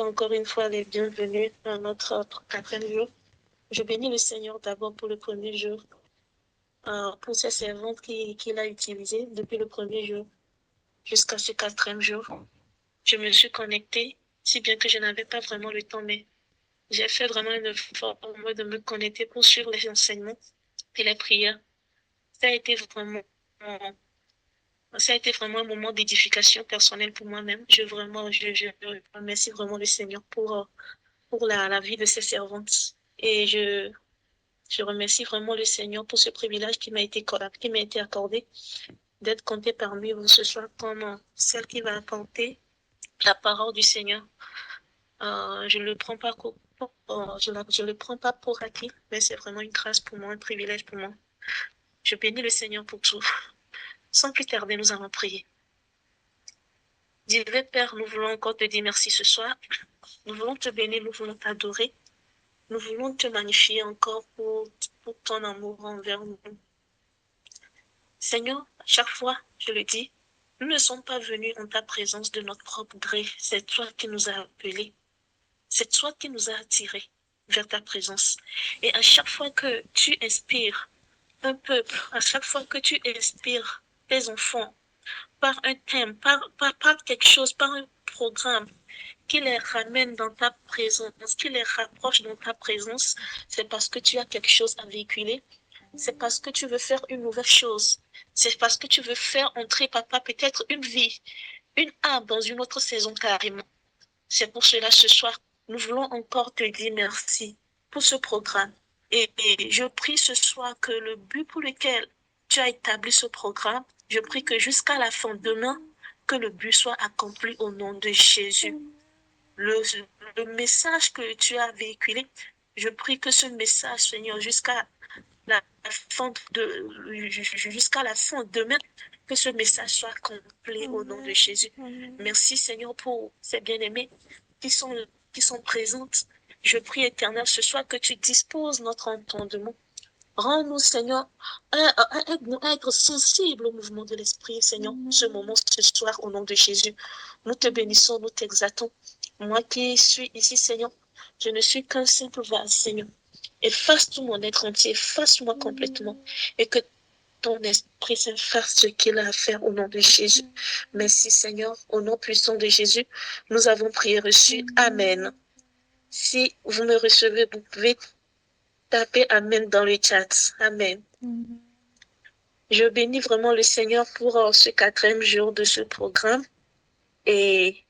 encore une fois les bienvenus à notre quatrième jour. Je bénis le Seigneur d'abord pour le premier jour, pour ces servantes qu'il a utilisées depuis le premier jour jusqu'à ce quatrième jour. Je me suis connectée, si bien que je n'avais pas vraiment le temps, mais j'ai fait vraiment un effort pour moi de me connecter pour suivre les enseignements et les prières. Ça a été vraiment un moment d'édification personnelle pour moi-même. Je remercie vraiment le Seigneur pour la vie de ses servantes. Et je remercie vraiment le Seigneur pour ce privilège qui m'a été accordé d'être comptée parmi vous ce soir comme celle qui va apporter la parole du Seigneur. Je ne le prends pas je le prends pas pour acquis, mais c'est vraiment une grâce pour moi, un privilège pour moi. Je bénis le Seigneur pour tout. Sans plus tarder, nous allons prier. Divin Père, nous voulons encore te dire merci ce soir. Nous voulons te bénir, nous voulons t'adorer. Nous voulons te magnifier encore pour ton amour envers nous. Seigneur, chaque fois, je le dis, nous ne sommes pas venus en ta présence de notre propre gré. C'est toi qui nous as appelés. C'est toi qui nous as attirés vers ta présence. Et à chaque fois que tu inspires un peuple, à chaque fois que tu inspires tes enfants par un thème, par quelque chose, par un programme qui les ramène dans ta présence, qui les rapproche dans ta présence, c'est parce que tu as quelque chose à véhiculer. C'est parce que tu veux faire une nouvelle chose. C'est parce que tu veux faire entrer, papa, peut-être une vie, une âme dans une autre saison carrément. C'est pour cela, ce soir, nous voulons encore te dire merci pour ce programme. Et je prie ce soir que le but pour lequel tu as établi ce programme, je prie que jusqu'à la fin demain, que le but soit accompli au nom de Jésus. Le message que tu as véhiculé, je prie que ce message, Seigneur, jusqu'à la fin demain, que ce message soit complet au nom de Jésus. Merci Seigneur pour ces bien-aimés qui sont présentes. Je prie éternel ce soir que tu disposes notre entendement. Rends-nous, Seigneur, aide-nous à être sensibles au mouvement de l'Esprit, Seigneur, ce moment, ce soir, au nom de Jésus. Nous te bénissons, nous t'exaltons. Moi qui suis ici, Seigneur, je ne suis qu'un simple vase, Seigneur. Efface tout mon être entier, efface-moi complètement, et que ton Esprit Saint fasse ce qu'il a à faire au nom de Jésus. Merci, Seigneur, au nom puissant de Jésus, nous avons prié reçu. Amen. Si vous me recevez, vous pouvez taper Amen dans le chat. Amen. Je bénis vraiment le Seigneur pour ce quatrième jour de ce programme. Et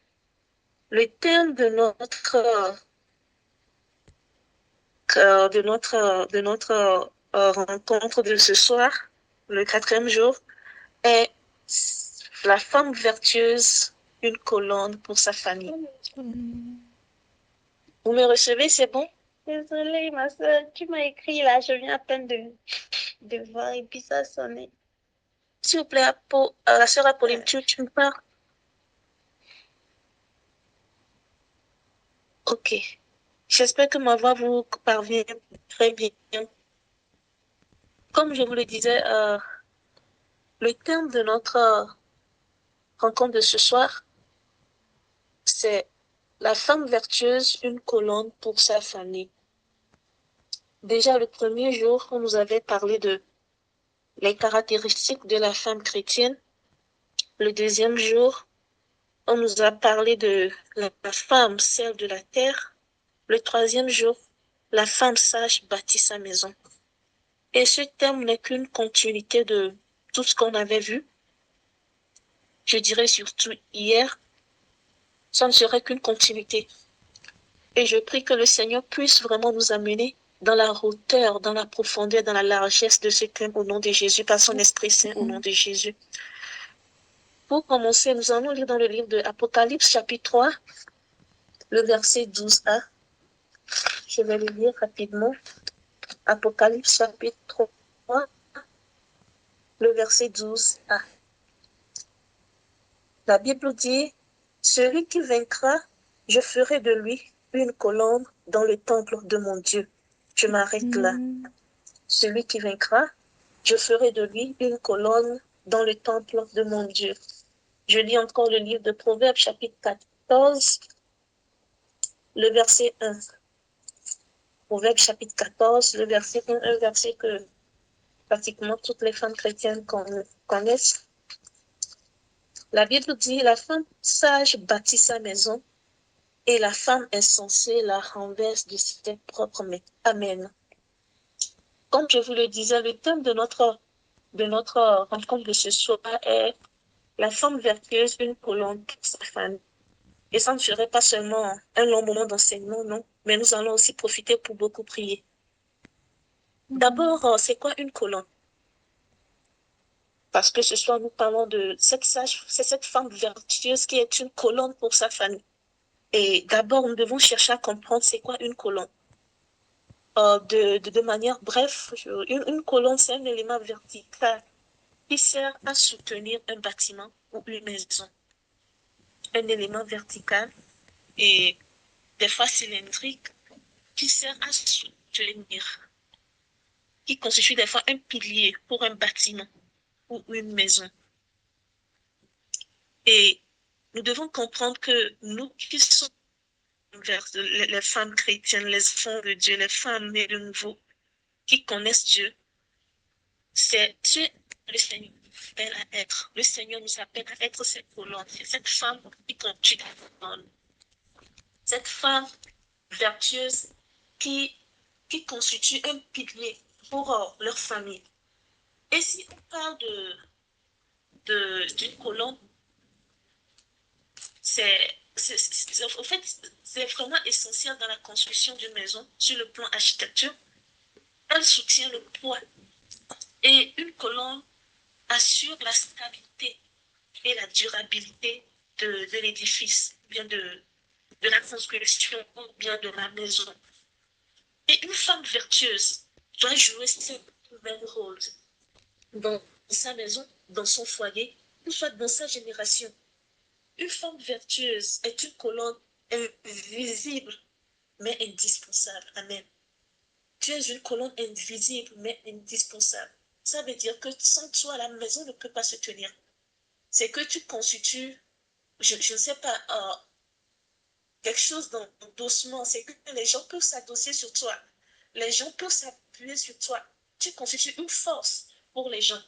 le thème de notre rencontre de ce soir, le quatrième jour, est la femme vertueuse, une colonne pour sa famille. Vous me recevez, c'est bon? Désolée, ma soeur, tu m'as écrit là, je viens à peine de voir et puis ça sonnait. S'il vous plaît, la sœur Apolline, tu me parles? Ok. J'espère que ma voix vous parvient très bien. Comme je vous le disais, le thème de notre rencontre de ce soir, c'est la femme vertueuse, une colonne pour sa famille. Déjà, le premier jour, on nous avait parlé de les caractéristiques de la femme chrétienne. Le deuxième jour, on nous a parlé de la femme, celle de la terre. Le troisième jour, la femme sage bâtit sa maison. Et ce thème n'est qu'une continuité de tout ce qu'on avait vu. Je dirais surtout hier, ça ne serait qu'une continuité. Et je prie que le Seigneur puisse vraiment nous amener dans la hauteur, dans la profondeur, dans la largesse de ce thème au nom de Jésus, par son Esprit Saint au nom de Jésus. Pour commencer, nous allons lire dans le livre de Apocalypse chapitre 3, le verset 12a. Je vais le lire rapidement. Apocalypse chapitre 3, le verset 12a. La Bible dit, « Celui qui vaincra, je ferai de lui une colonne dans le temple de mon Dieu. » Je m'arrête là. Celui qui vaincra, je ferai de lui une colonne dans le temple de mon Dieu. Je lis encore le livre de Proverbes chapitre 14, le verset 1. Proverbe chapitre 14, le verset 1, un verset que pratiquement toutes les femmes chrétiennes connaissent. La Bible dit, la femme sage bâtit sa maison et la femme insensée la renverse de ses propres mains. Amen. Comme je vous le disais, le thème de notre rencontre de ce soir est la femme vertueuse, une colonne pour sa femme. Et ça ne serait pas seulement un long moment d'enseignement, non, mais nous allons aussi profiter pour beaucoup prier. D'abord, c'est quoi une colonne? Parce que ce soir, nous parlons de c'est cette femme vertueuse qui est une colonne pour sa famille. Et d'abord, nous devons chercher à comprendre c'est quoi une colonne. De manière bref, une colonne, c'est un élément vertical qui sert à soutenir un bâtiment ou une maison. Un élément vertical et des fois cylindrique qui sert à soutenir, qui constitue des fois un pilier pour un bâtiment ou une maison. Et nous devons comprendre que nous qui sommes les femmes chrétiennes, les enfants de Dieu, les femmes nées de nouveau, qui connaissent Dieu, c'est Dieu, le Seigneur nous appelle à être. Le Seigneur nous appelle à être cette colonne, cette femme qui conduit la colonne. Cette femme vertueuse qui constitue un pilier pour leur famille. Et si on parle d'une colonne, en fait, c'est vraiment essentiel dans la construction d'une maison sur le plan architecture. Elle soutient le poids et une colonne assure la stabilité et la durabilité de l'édifice, bien de la construction, ou bien de la maison. Et une femme vertueuse doit jouer ce même rôle dans sa maison, dans son foyer, ou soit dans sa génération. Une femme vertueuse est une colonne invisible, mais indispensable. Amen. Tu es une colonne invisible, mais indispensable. Ça veut dire que sans toi, la maison ne peut pas se tenir. C'est que tu constitues, je ne sais pas, quelque chose d'endossement. C'est que les gens peuvent s'adosser sur toi. Les gens peuvent s'appuyer sur toi. Tu constitues une force pour les gens.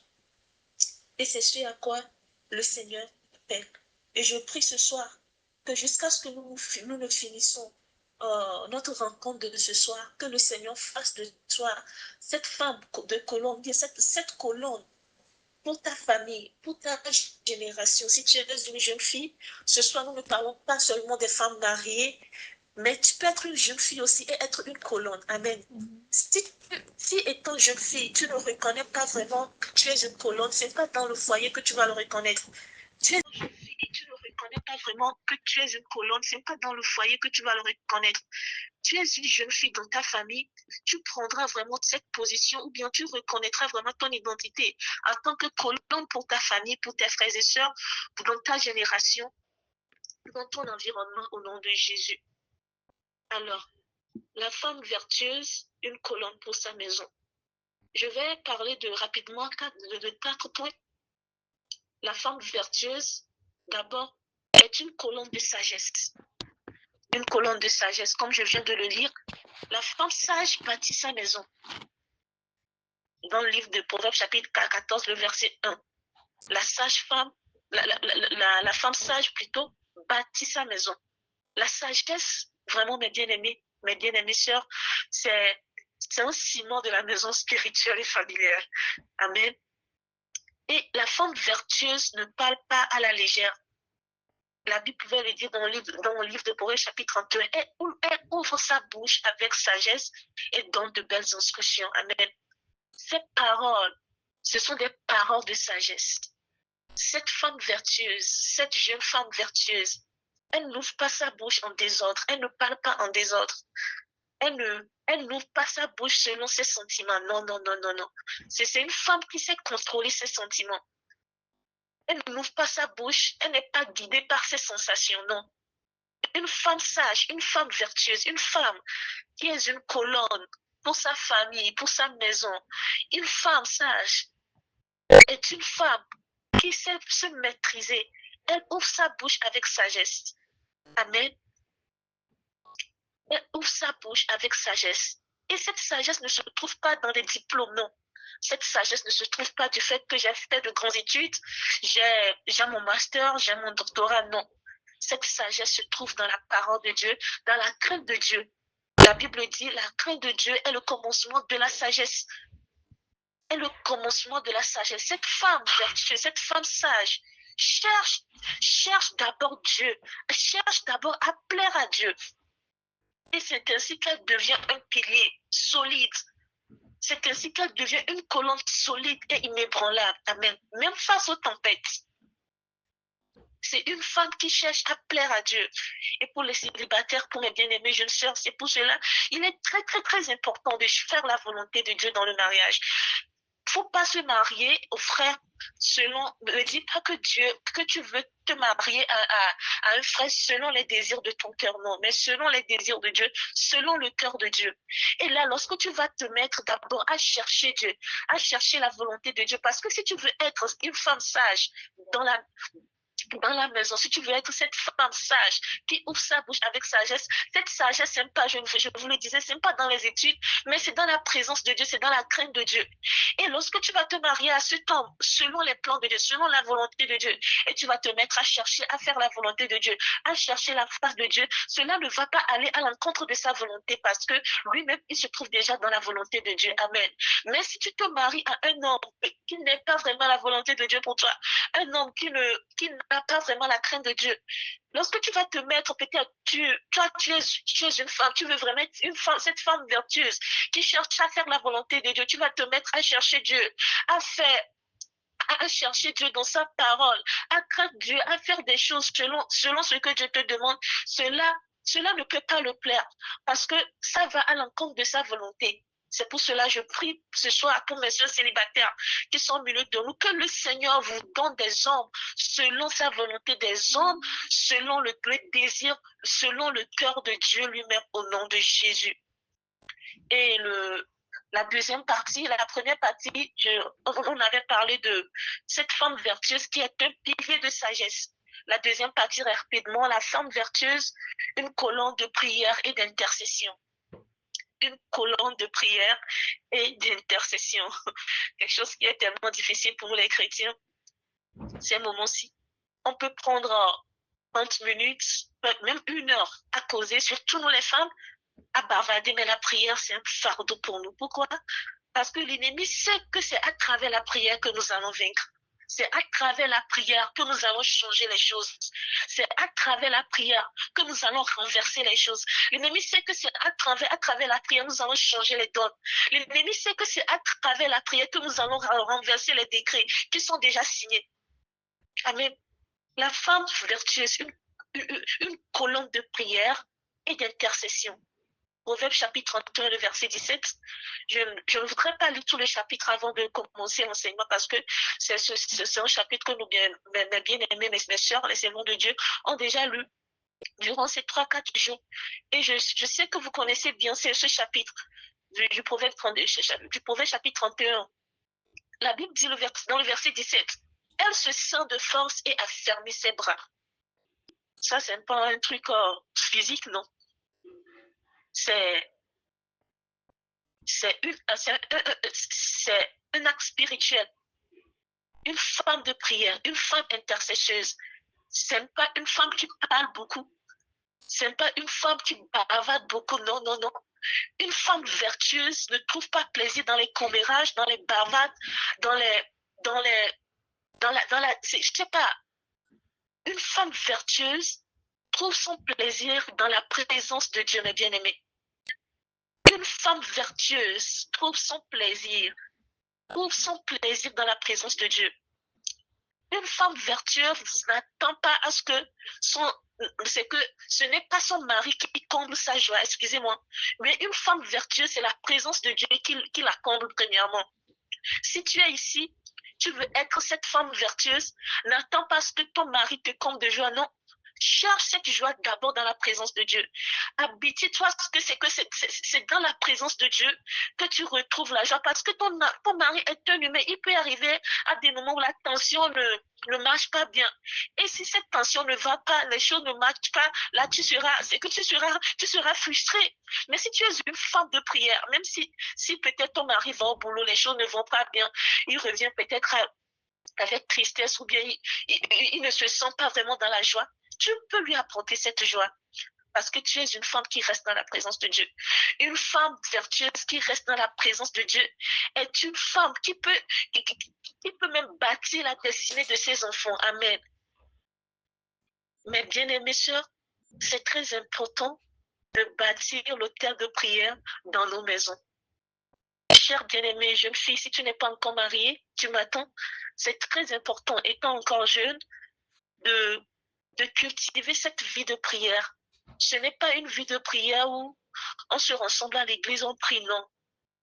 Et c'est ce à quoi le Seigneur appelle. Et je prie ce soir que jusqu'à ce que nous ne finissons notre rencontre de ce soir, que le Seigneur fasse de toi cette femme de colonne, cette colonne pour ta famille, pour ta génération. Si tu es une jeune fille, ce soir, nous ne parlons pas seulement des femmes mariées, mais tu peux être une jeune fille aussi et être une colonne. Amen. Si étant jeune fille, tu ne reconnais pas vraiment que tu es une colonne, ce n'est pas dans le foyer que tu vas le reconnaître. Tu es une jeune fille et tu ne reconnais pas vraiment que tu es une colonne, ce n'est pas dans le foyer que tu vas le reconnaître. Tu es une jeune fille dans ta famille, tu prendras vraiment cette position ou bien tu reconnaîtras vraiment ton identité en tant que colonne pour ta famille, pour tes frères et sœurs, dans ta génération, dans ton environnement au nom de Jésus. Alors, la femme vertueuse, une colonne pour sa maison. Je vais parler rapidement de 4 points. La femme vertueuse, d'abord, est une colonne de sagesse. Une colonne de sagesse, comme je viens de le lire. La femme sage bâtit sa maison. Dans le livre de Proverbes, chapitre 14, le verset 1. La sage-femme, la femme sage plutôt, bâtit sa maison. La sagesse, vraiment, mes bien-aimés sœurs, c'est un ciment de la maison spirituelle et familiale. Amen. Et la femme vertueuse ne parle pas à la légère. La Bible pouvait le dire dans le livre de Proverbes, chapitre 31. Elle ouvre sa bouche avec sagesse et donne de belles instructions. Amen. Ces paroles, ce sont des paroles de sagesse. Cette femme vertueuse, cette jeune femme vertueuse, elle n'ouvre pas sa bouche en désordre, elle ne parle pas en désordre. Elle n'ouvre pas sa bouche selon ses sentiments. Non, non, non, non, non. C'est une femme qui sait contrôler ses sentiments. Elle n'ouvre pas sa bouche, elle n'est pas guidée par ses sensations, non. Une femme sage, une femme vertueuse, une femme qui est une colonne pour sa famille, pour sa maison. Une femme sage est une femme qui sait se maîtriser. Elle ouvre sa bouche avec sagesse. Amen. ouvre sa bouche avec sagesse. Et cette sagesse ne se trouve pas dans des diplômes, non. Cette sagesse ne se trouve pas du fait que j'ai fait de grandes études, j'ai mon master, j'ai mon doctorat, non. Cette sagesse se trouve dans la parole de Dieu, dans la crainte de Dieu. La Bible dit, la crainte de Dieu est le commencement de la sagesse. Est le commencement de la sagesse. Cette femme vertueuse, cette femme sage, cherche d'abord Dieu, cherche d'abord à plaire à Dieu. Et c'est ainsi qu'elle devient un pilier solide. C'est ainsi qu'elle devient une colonne solide et inébranlable. Amen. Même face aux tempêtes. C'est une femme qui cherche à plaire à Dieu. Et pour les célibataires, pour mes bien-aimés jeunes sœurs, c'est pour cela, il est très, très, très important de faire la volonté de Dieu dans le mariage. Il ne faut pas se marier aux frères selon, ne dis pas que tu veux te marier à un frère selon les désirs de ton cœur, non, mais selon les désirs de Dieu, selon le cœur de Dieu. Et là, lorsque tu vas te mettre d'abord à chercher Dieu, à chercher la volonté de Dieu, parce que si tu veux être une femme sage dans la maison, si tu veux être cette femme sage qui ouvre sa bouche avec sagesse, cette sagesse, c'est pas, je vous le disais, c'est pas dans les études, mais c'est dans la présence de Dieu, c'est dans la crainte de Dieu. Et lorsque tu vas te marier à cet homme, selon les plans de Dieu, selon la volonté de Dieu, et tu vas te mettre à chercher, à faire la volonté de Dieu, à chercher la face de Dieu, cela ne va pas aller à l'encontre de sa volonté parce que lui-même, il se trouve déjà dans la volonté de Dieu. Amen. Mais si tu te maries à un homme qui n'est pas vraiment la volonté de Dieu pour toi, un homme qui n'a pas vraiment la crainte de Dieu, lorsque tu vas te mettre, peut-être, tu es une femme, tu veux vraiment être une femme, cette femme vertueuse qui cherche à faire la volonté de Dieu, tu vas te mettre à chercher Dieu, à chercher Dieu dans sa parole, à craindre Dieu, à faire des choses selon ce que Dieu te demande, cela ne peut pas le plaire parce que ça va à l'encontre de sa volonté. C'est pour cela que je prie ce soir pour mes soeurs célibataires qui sont au milieu de nous, que le Seigneur vous donne des hommes selon sa volonté, des hommes selon le désir, selon le cœur de Dieu lui-même au nom de Jésus. Et la deuxième partie, la première partie, on avait parlé de cette femme vertueuse qui est un pilier de sagesse. La deuxième partie, rapidement, la femme vertueuse, une colonne de prière et d'intercession. Une colonne de prière et d'intercession. Quelque chose qui est tellement difficile pour nous les chrétiens, ces moments-ci. On peut prendre 30 minutes, même 1 heure à causer, surtout nous les femmes, à bavarder, mais la prière, c'est un fardeau pour nous. Pourquoi? Parce que l'ennemi sait que c'est à travers la prière que nous allons vaincre. C'est à travers la prière que nous allons changer les choses. C'est à travers la prière que nous allons renverser les choses. L'ennemi sait que c'est à travers la prière que nous allons changer les donnes. L'ennemi sait que c'est à travers la prière que nous allons renverser les décrets qui sont déjà signés. Amen. La femme vertueuse, une colonne de prière et d'intercession. Proverbe chapitre 31, le verset 17. Je ne voudrais pas lire tout le chapitre avant de commencer l'enseignement parce que c'est un chapitre que mes bien-aimés, mes soeurs, les servants de Dieu, ont déjà lu durant ces 3-4 jours. Et je sais que vous connaissez bien ce chapitre du Proverbe 32, du Proverbe chapitre 31. La Bible dit dans le verset 17, elle se sent de force et a fermé ses bras. Ça, c'est pas un truc physique, non. C'est un acte spirituel. Une femme de prière, une femme intercesseuse. Ce n'est pas une femme qui parle beaucoup. Ce n'est pas une femme qui bavarde beaucoup. Non, non, non. Une femme vertueuse ne trouve pas plaisir dans les commérages, dans les bavades, je sais pas. Une femme vertueuse trouve son plaisir dans la présence de Dieu, mes bien-aimés. Une femme vertueuse trouve son plaisir dans la présence de Dieu. Une femme vertueuse n'attend pas à ce que ce n'est pas son mari qui comble sa joie, excusez-moi. Mais une femme vertueuse, c'est la présence de Dieu qui la comble premièrement. Si tu es ici, tu veux être cette femme vertueuse, n'attends pas à ce que ton mari te comble de joie, non. Cherche cette joie d'abord dans la présence de Dieu. Habitue-toi que c'est dans la présence de Dieu que tu retrouves la joie. Parce que ton mari est un humain. Il peut arriver à des moments où la tension ne marche pas bien. Et si cette tension ne va pas, les choses ne marchent pas, là c'est que tu seras frustré. Mais si tu es une femme de prière, même si peut-être ton mari va au boulot, les choses ne vont pas bien, il revient peut-être avec tristesse ou bien il ne se sent pas vraiment dans la joie, tu peux lui apporter cette joie. Parce que tu es une femme qui reste dans la présence de Dieu. Une femme vertueuse qui reste dans la présence de Dieu est une femme qui peut même bâtir la destinée de ses enfants. Amen. Mais bien aimées sœurs, c'est très important de bâtir l'autel de prière dans nos maisons. Chère bien-aimée jeune fille, si tu n'es pas encore mariée, tu m'attends, c'est très important, étant encore jeune, de cultiver cette vie de prière. Ce n'est pas une vie de prière où on se rassemble à l'église, on prie, non.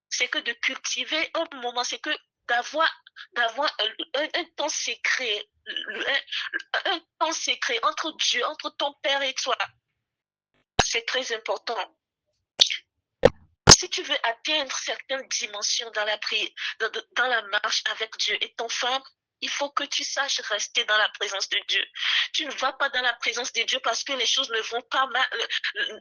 C'est que de cultiver un moment, c'est que d'avoir un temps secret, un temps secret entre Dieu, entre ton Père et toi. C'est très important. Si tu veux atteindre certaines dimensions dans la prière, dans la marche avec Dieu et ton femme, il faut que tu saches rester dans la présence de Dieu. Tu ne vas pas dans la présence de Dieu parce que les choses ne vont pas mal,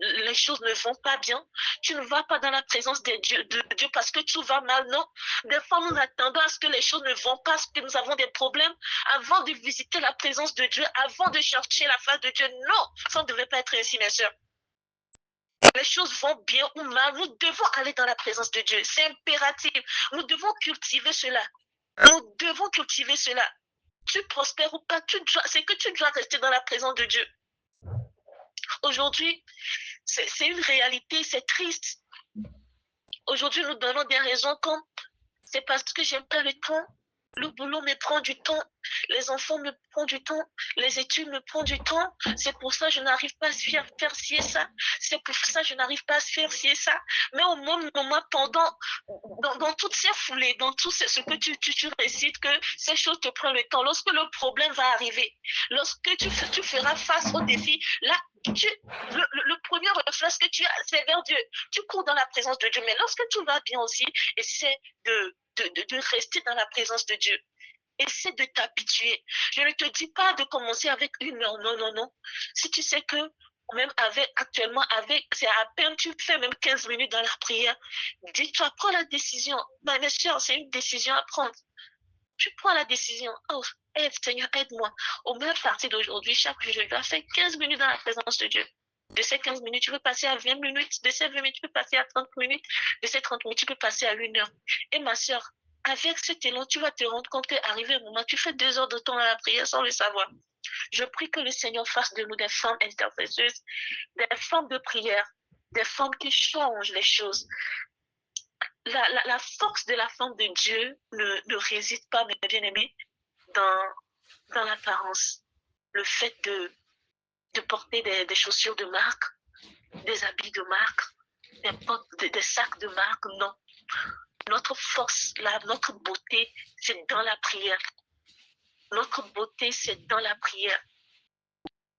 les choses ne vont pas bien. Tu ne vas pas dans la présence de Dieu parce que tout va mal. Non. Des fois, nous attendons à ce que les choses ne vont pas, parce que nous avons des problèmes avant de visiter la présence de Dieu, avant de chercher la face de Dieu. Non, ça ne devait pas être ainsi, mes soeurs. Les choses vont bien ou mal, nous devons aller dans la présence de Dieu. C'est impératif. Nous devons cultiver cela. Nous devons cultiver cela. Tu prospères ou pas, c'est que tu dois rester dans la présence de Dieu. Aujourd'hui, c'est une réalité, c'est triste. Aujourd'hui, nous donnons des raisons comme c'est parce que j'aime pas le temps. Le boulot me prend du temps, les enfants me prennent du temps, les études me prennent du temps. C'est pour ça que je n'arrive pas à faire ci et ça. C'est pour ça que je n'arrive pas à faire ci et ça. Mais au même moment, dans toutes ces foulées, dans tout ce que tu récites, que ces choses te prennent le temps. Lorsque le problème va arriver, lorsque tu feras face au défi, là, le premier réflexe que tu as, c'est vers Dieu. Tu cours dans la présence de Dieu. Mais lorsque tout va bien aussi, essaie de rester dans la présence de Dieu. Essaie de t'habituer. Je ne te dis pas de commencer avec 1 heure. Non, non, non. Si tu sais que même c'est à peine tu fais même 15 minutes dans la prière, dis-toi, prends la décision. Mes soeurs, c'est une décision à prendre. Tu prends la décision. Oh, aide, Seigneur, aide-moi. Au même partir d'aujourd'hui, chaque jour, je dois faire 15 minutes dans la présence de Dieu. De ces 15 minutes, tu peux passer à 20 minutes. De ces 20 minutes, tu peux passer à 30 minutes. De ces 30 minutes, tu peux passer à 1 heure. Et ma soeur, avec cet élan, tu vas te rendre compte qu'arrivé un moment, tu fais 2 heures de temps à la prière sans le savoir. Je prie que le Seigneur fasse de nous des femmes intercesseuses, des femmes de prière, des femmes qui changent les choses. La force de la femme de Dieu ne réside pas, mes bien-aimés, dans l'apparence. Le fait de porter des chaussures de marque, des habits de marque, des sacs de marque, non. Notre force, notre beauté, c'est dans la prière. Notre beauté, c'est dans la prière.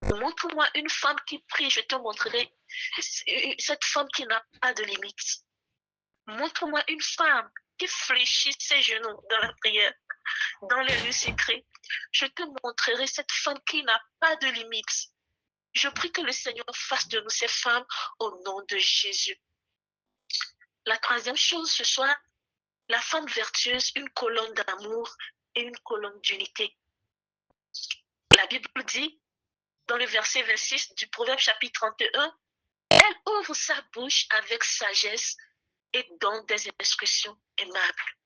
Montre-moi une femme qui prie, je te montrerai cette femme qui n'a pas de limites. Montre-moi une femme qui fléchit ses genoux dans la prière, dans les lieux secrets. Je te montrerai cette femme qui n'a pas de limites. Je prie que le Seigneur fasse de nous ces femmes au nom de Jésus. La troisième chose ce soir, la femme vertueuse, une colonne d'amour et une colonne d'unité. La Bible dit, dans le verset 26 du Proverbe chapitre 31, elle ouvre sa bouche avec sagesse et donne des instructions aimables.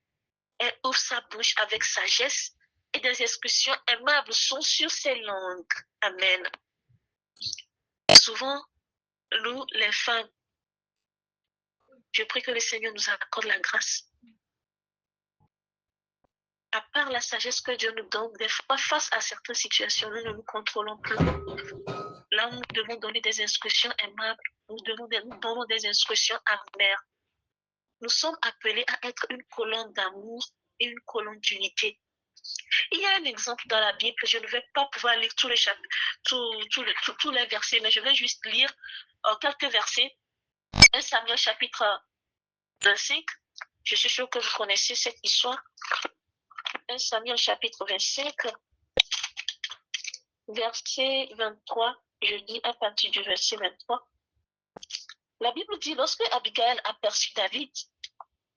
Elle ouvre sa bouche avec sagesse et des instructions aimables sont sur ses langues. Amen. Souvent, nous, les femmes, je prie que le Seigneur nous accorde la grâce. À part la sagesse que Dieu nous donne, des fois, face à certaines situations, nous ne nous contrôlons plus. Là, nous devons donner des instructions aimables. Nous donnons des instructions amères. Nous sommes appelés à être une colonne d'amour et une colonne d'unité. Il y a un exemple dans la Bible, je ne vais pas pouvoir lire tous les chapitres, tous les versets, mais je vais juste lire quelques versets. 1 Samuel chapitre 25, je suis sûre que vous connaissez cette histoire. 1 Samuel chapitre 25, verset 23, je lis à partir du verset 23. La Bible dit, lorsque Abigail aperçut David,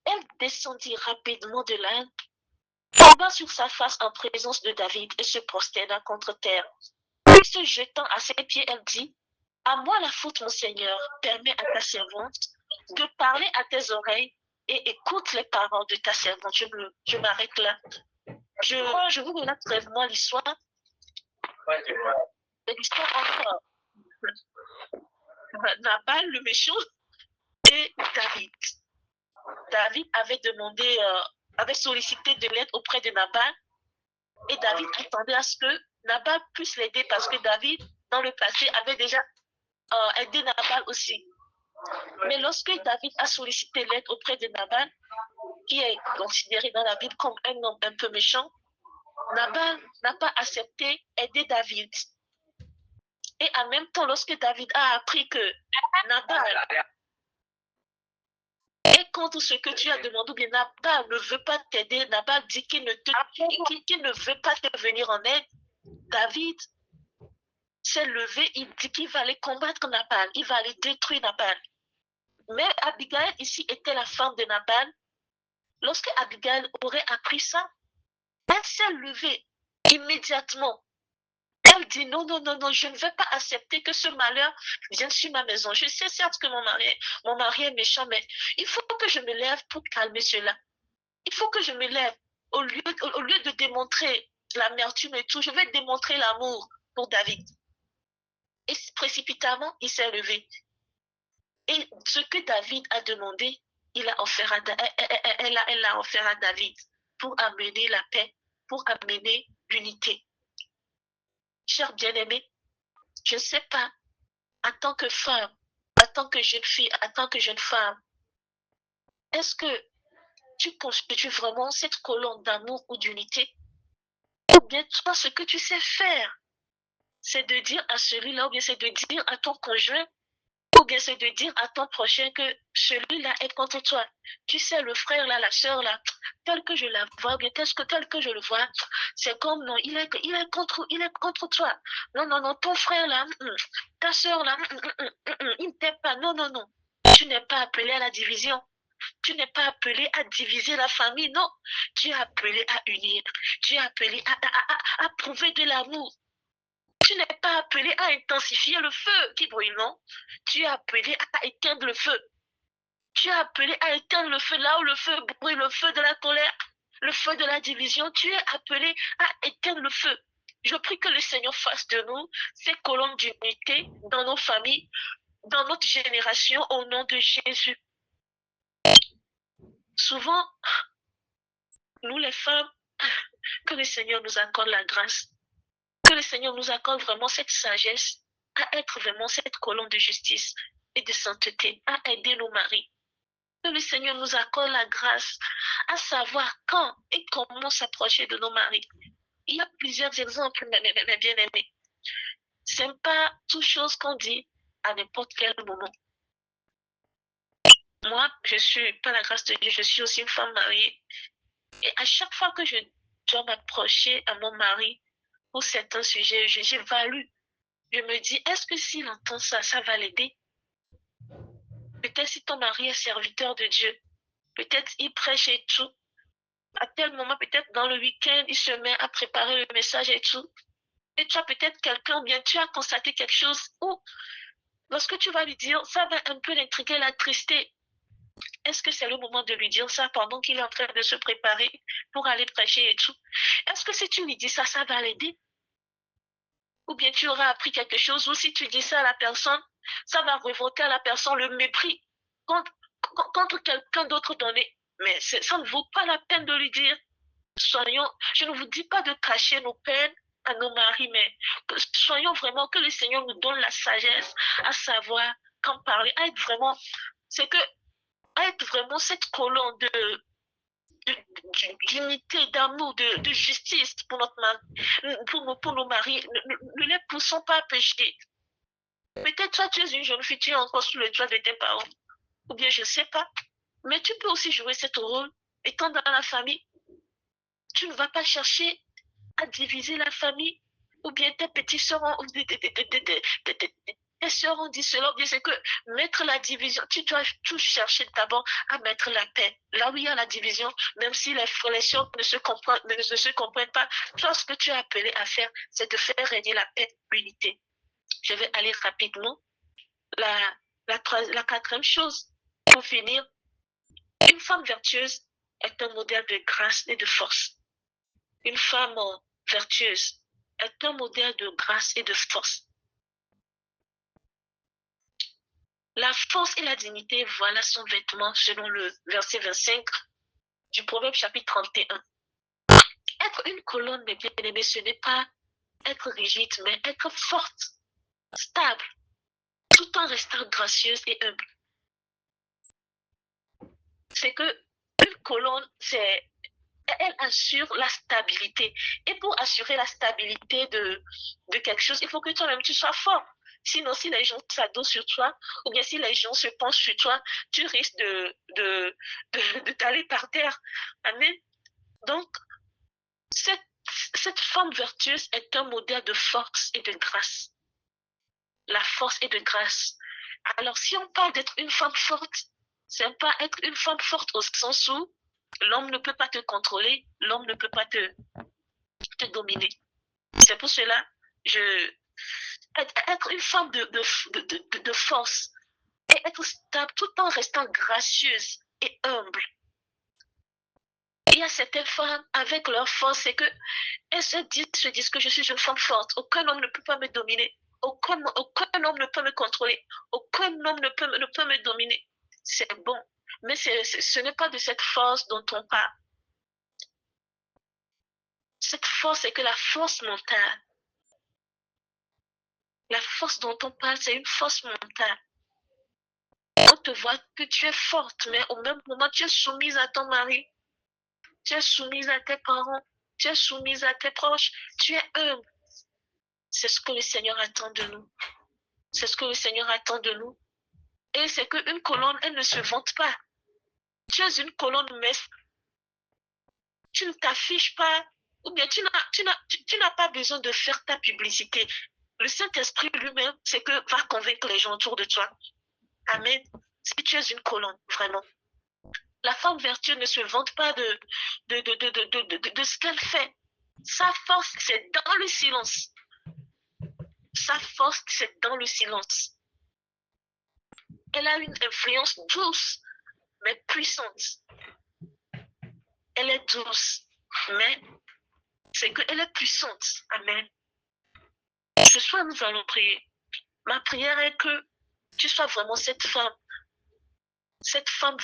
elle descendit rapidement de l'âne, tomba sur sa face en présence de David et se prosterna contre terre. Puis se jetant à ses pieds, elle dit, à moi la faute, mon Seigneur, permets à ta servante de parler à tes oreilles et écoute les paroles de ta servante. Je m'arrête là. Je vous relate brièvement l'histoire. L'histoire entre Nabal, le méchant, et David. David avait sollicité de l'aide auprès de Nabal, et David attendait à ce que Nabal puisse l'aider parce que David, dans le passé, avait déjà aidé Nabal aussi. Mais lorsque David a sollicité l'aide auprès de Nabal, qui est considéré dans la Bible comme un homme un peu méchant, Nabal n'a pas accepté aider David. Et en même temps, lorsque David a appris que Nabal est contre ce que tu as demandé, bien Nabal ne veut pas t'aider, Nabal dit qu'il ne veut pas te venir en aide, David s'est levé, il dit qu'il va aller combattre Nabal, il va aller détruire Nabal. Mais Abigail ici était la femme de Nabal. Lorsque Abigail aurait appris ça, elle s'est levée immédiatement. Elle dit non, non, non, non, je ne vais pas accepter que ce malheur vienne sur ma maison. Je sais certes que mon mari est méchant, mais il faut que je me lève pour calmer cela. Il faut que je me lève. Au lieu de démontrer l'amertume et tout, je vais démontrer l'amour pour David. Et précipitamment, il s'est levé. Et ce que David a demandé, elle l'a offert à David pour amener la paix, pour amener l'unité. Cher bien-aimé, je ne sais pas, en tant que femme, en tant que jeune fille, en tant que jeune femme, est-ce que tu constitues vraiment cette colonne d'amour ou d'unité? Ou bien toi, ce que tu sais faire, c'est de dire à celui-là, ou bien c'est de dire à ton conjoint, ou bien c'est de dire à ton prochain que celui-là est contre toi. Tu sais, le frère là, la soeur là, tel que je la vois, ou bien tel que je le vois, c'est comme non, il est contre toi. Non, non, non, ton frère là, ta soeur là, il ne t'aime pas. Non, non, non. Tu n'es pas appelé à la division. Tu n'es pas appelé à diviser la famille, non. Tu es appelé à unir. Tu es appelé à prouver de l'amour. Tu n'es pas appelé à intensifier le feu qui brûle, non. Tu es appelé à éteindre le feu. Tu es appelé à éteindre le feu là où le feu brûle, le feu de la colère, le feu de la division. Tu es appelé à éteindre le feu. Je prie que le Seigneur fasse de nous ces colonnes d'unité dans nos familles, dans notre génération, au nom de Jésus. Souvent, nous les femmes, que le Seigneur nous accorde la grâce, que le Seigneur nous accorde vraiment cette sagesse à être vraiment cette colonne de justice et de sainteté, à aider nos maris. Que le Seigneur nous accorde la grâce à savoir quand et comment s'approcher de nos maris. Il y a plusieurs exemples, mes bien-aimés. Ce n'est pas toute chose qu'on dit à n'importe quel moment. Moi, je suis, par la grâce de Dieu, je suis aussi une femme mariée. Et à chaque fois que je dois m'approcher à mon mari pour certains sujets, j'évalue. Je me dis, est-ce que s'il entend ça, ça va l'aider? Peut-être si ton mari est serviteur de Dieu, peut-être il prêche et tout. À tel moment, peut-être dans le week-end, il se met à préparer le message et tout. Et tu as peut-être quelqu'un, ou bien tu as constaté quelque chose où, lorsque tu vas lui dire, ça va un peu l'intriguer, l'attrister. Est-ce que c'est le moment de lui dire ça pendant qu'il est en train de se préparer pour aller prêcher et tout? Est-ce que si tu lui dis ça, ça va l'aider? Ou bien tu auras appris quelque chose, ou si tu dis ça à la personne, ça va révolter à la personne le mépris contre quelqu'un d'autre donné. Mais ça ne vaut pas la peine de lui dire. Je ne vous dis pas de cacher nos peines à nos maris, mais soyons vraiment, que le Seigneur nous donne la sagesse à savoir quand parler, à être vraiment cette colonne d'unité, d'amour, de justice pour notre mari, pour nos maris. Ne les poussons pas à pécher. Peut-être toi, tu es une jeune fille, tu es encore sous le toit de tes parents. Ou bien je ne sais pas. Mais tu peux aussi jouer ce rôle étant dans la famille. Tu ne vas pas chercher à diviser la famille. Ou bien tes petits soeurs tes soeurs ont dit cela, ou bien c'est que mettre la division, tu dois tout chercher d'abord à mettre la paix. Là où il y a la division, même si les soeurs ne se comprennent pas, toi, ce que tu es appelé à faire, c'est de faire régner la paix, l'unité. Je vais aller rapidement. La quatrième chose, pour finir, une femme vertueuse est un modèle de grâce et de force. Une femme vertueuse est un modèle de grâce et de force. La force et la dignité, voilà son vêtement selon le verset 25 du Proverbe chapitre 31. Être une colonne, mes bien-aimés, ce n'est pas être rigide, mais être forte, stable, tout en restant gracieuse et humble. C'est que une colonne, elle assure la stabilité. Et pour assurer la stabilité de quelque chose, il faut que toi-même tu sois fort. Sinon, si les gens s'adossent sur toi, ou bien si les gens se penchent sur toi, tu risques de t'aller par terre. Amen. Donc, cette femme vertueuse est un modèle de force et de grâce. La force et de grâce. Alors, si on parle d'être une femme forte, c'est pas être une femme forte au sens où l'homme ne peut pas te contrôler, l'homme ne peut pas te dominer. C'est pour cela, être une femme de force et être stable tout en restant gracieuse et humble. Il y a certaines femmes, avec leur force, c'est qu'elles se disent que je suis une femme forte. Aucun homme ne peut pas me dominer. Aucun homme ne peut me contrôler. Aucun homme ne peut me dominer. C'est bon. Mais ce n'est pas de cette force dont on parle. Cette force, c'est que la force mentale. La force dont on parle, c'est une force mentale. On te voit que tu es forte, mais au même moment, tu es soumise à ton mari. Tu es soumise à tes parents. Tu es soumise à tes proches. Tu es humble. C'est ce que le Seigneur attend de nous. C'est ce que le Seigneur attend de nous. Et c'est qu'une colonne, elle ne se vante pas. Tu es une colonne, mais tu ne t'affiches pas. Ou bien tu n'as pas besoin de faire ta publicité. Le Saint-Esprit lui-même, c'est que va convaincre les gens autour de toi. Amen. Si tu es une colonne, vraiment. La femme vertueuse ne se vante pas de ce qu'elle fait. Sa force, c'est dans le silence. Sa force, c'est dans le silence. Elle a une influence douce, mais puissante. Elle est douce, mais c'est qu'elle est puissante. Amen. Ce soir, nous allons prier. Ma prière est que tu sois vraiment cette femme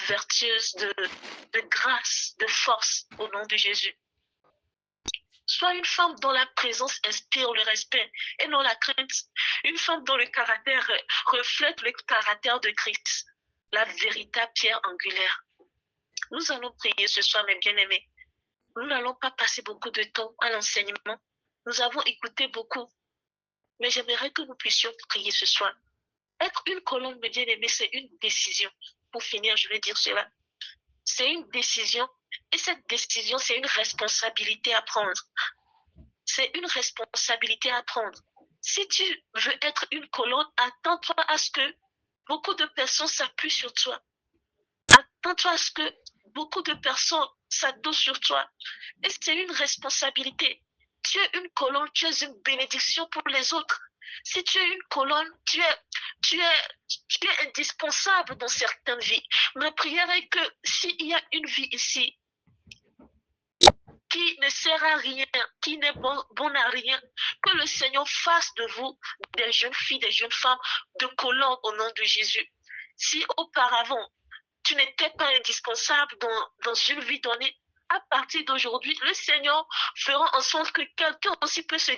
vertueuse de grâce, de force, au nom de Jésus. Sois une femme dont la présence inspire le respect et non la crainte. Une femme dont le caractère reflète le caractère de Christ, la véritable pierre angulaire. Nous allons prier ce soir, mes bien-aimés. Nous n'allons pas passer beaucoup de temps à l'enseignement. Nous avons écouté beaucoup. Mais j'aimerais que nous puissions prier ce soir. Être une colonne, mes bien-aimés, c'est une décision. Pour finir, je vais dire cela. C'est une décision. Et cette décision, c'est une responsabilité à prendre. C'est une responsabilité à prendre. Si tu veux être une colonne, attends-toi à ce que beaucoup de personnes s'appuient sur toi. Attends-toi à ce que beaucoup de personnes s'adossent sur toi. Et c'est une responsabilité. Tu es une colonne, tu es une bénédiction pour les autres. Si tu es une colonne, tu es indispensable dans certaines vies. Ma prière est que s'il y a une vie ici qui ne sert à rien, qui n'est bon à rien, que le Seigneur fasse de vous des jeunes filles, des jeunes femmes de colonnes au nom de Jésus. Si auparavant, tu n'étais pas indispensable dans une vie donnée, à partir d'aujourd'hui, le Seigneur fera en sorte que quelqu'un aussi peut se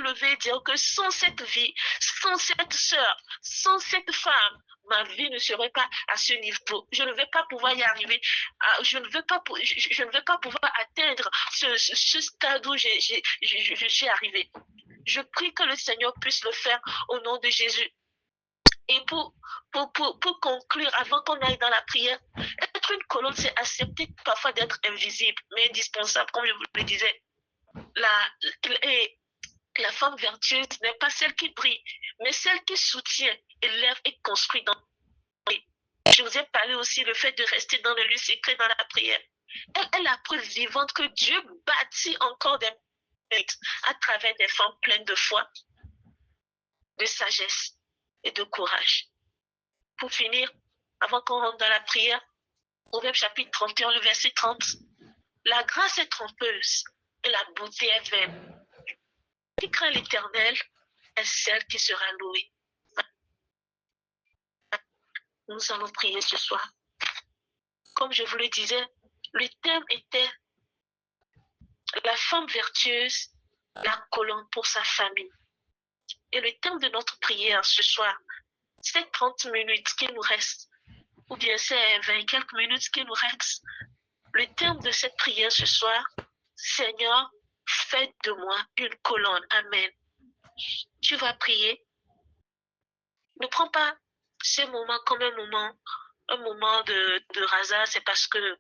lever et dire que sans cette vie, sans cette sœur, sans cette femme, ma vie ne serait pas à ce niveau. Je ne vais pas pouvoir y arriver. Je ne vais pas pouvoir atteindre ce stade où je suis arrivé. Je prie que le Seigneur puisse le faire au nom de Jésus. Et pour conclure, avant qu'on aille dans la prière, être une colonne, c'est accepter parfois d'être invisible, mais indispensable, comme je vous le disais. La femme vertueuse n'est pas celle qui brille, mais celle qui soutient, élève et construit dans la vie. Je vous ai parlé aussi le fait de rester dans le lieu secret dans la prière. Elle est la preuve vivante que Dieu bâtit encore des mérites à travers des femmes pleines de foi, de sagesse et de courage. Pour finir, avant qu'on rentre dans la prière, Proverbe chapitre 31, le verset 30. La grâce est trompeuse et la beauté est vaine. Qui craint l'Éternel est celle qui sera louée. Nous allons prier ce soir. Comme je vous le disais, le thème était la femme vertueuse, la colonne pour sa famille. Et le thème de notre prière ce soir, c'est 30 minutes qui nous restent, ou bien c'est 20 quelques minutes qui nous restent. Le thème de cette prière ce soir, Seigneur, fais de moi une colonne. Amen. Tu vas prier. Ne prends pas ces moments comme un moment de hasard. C'est parce que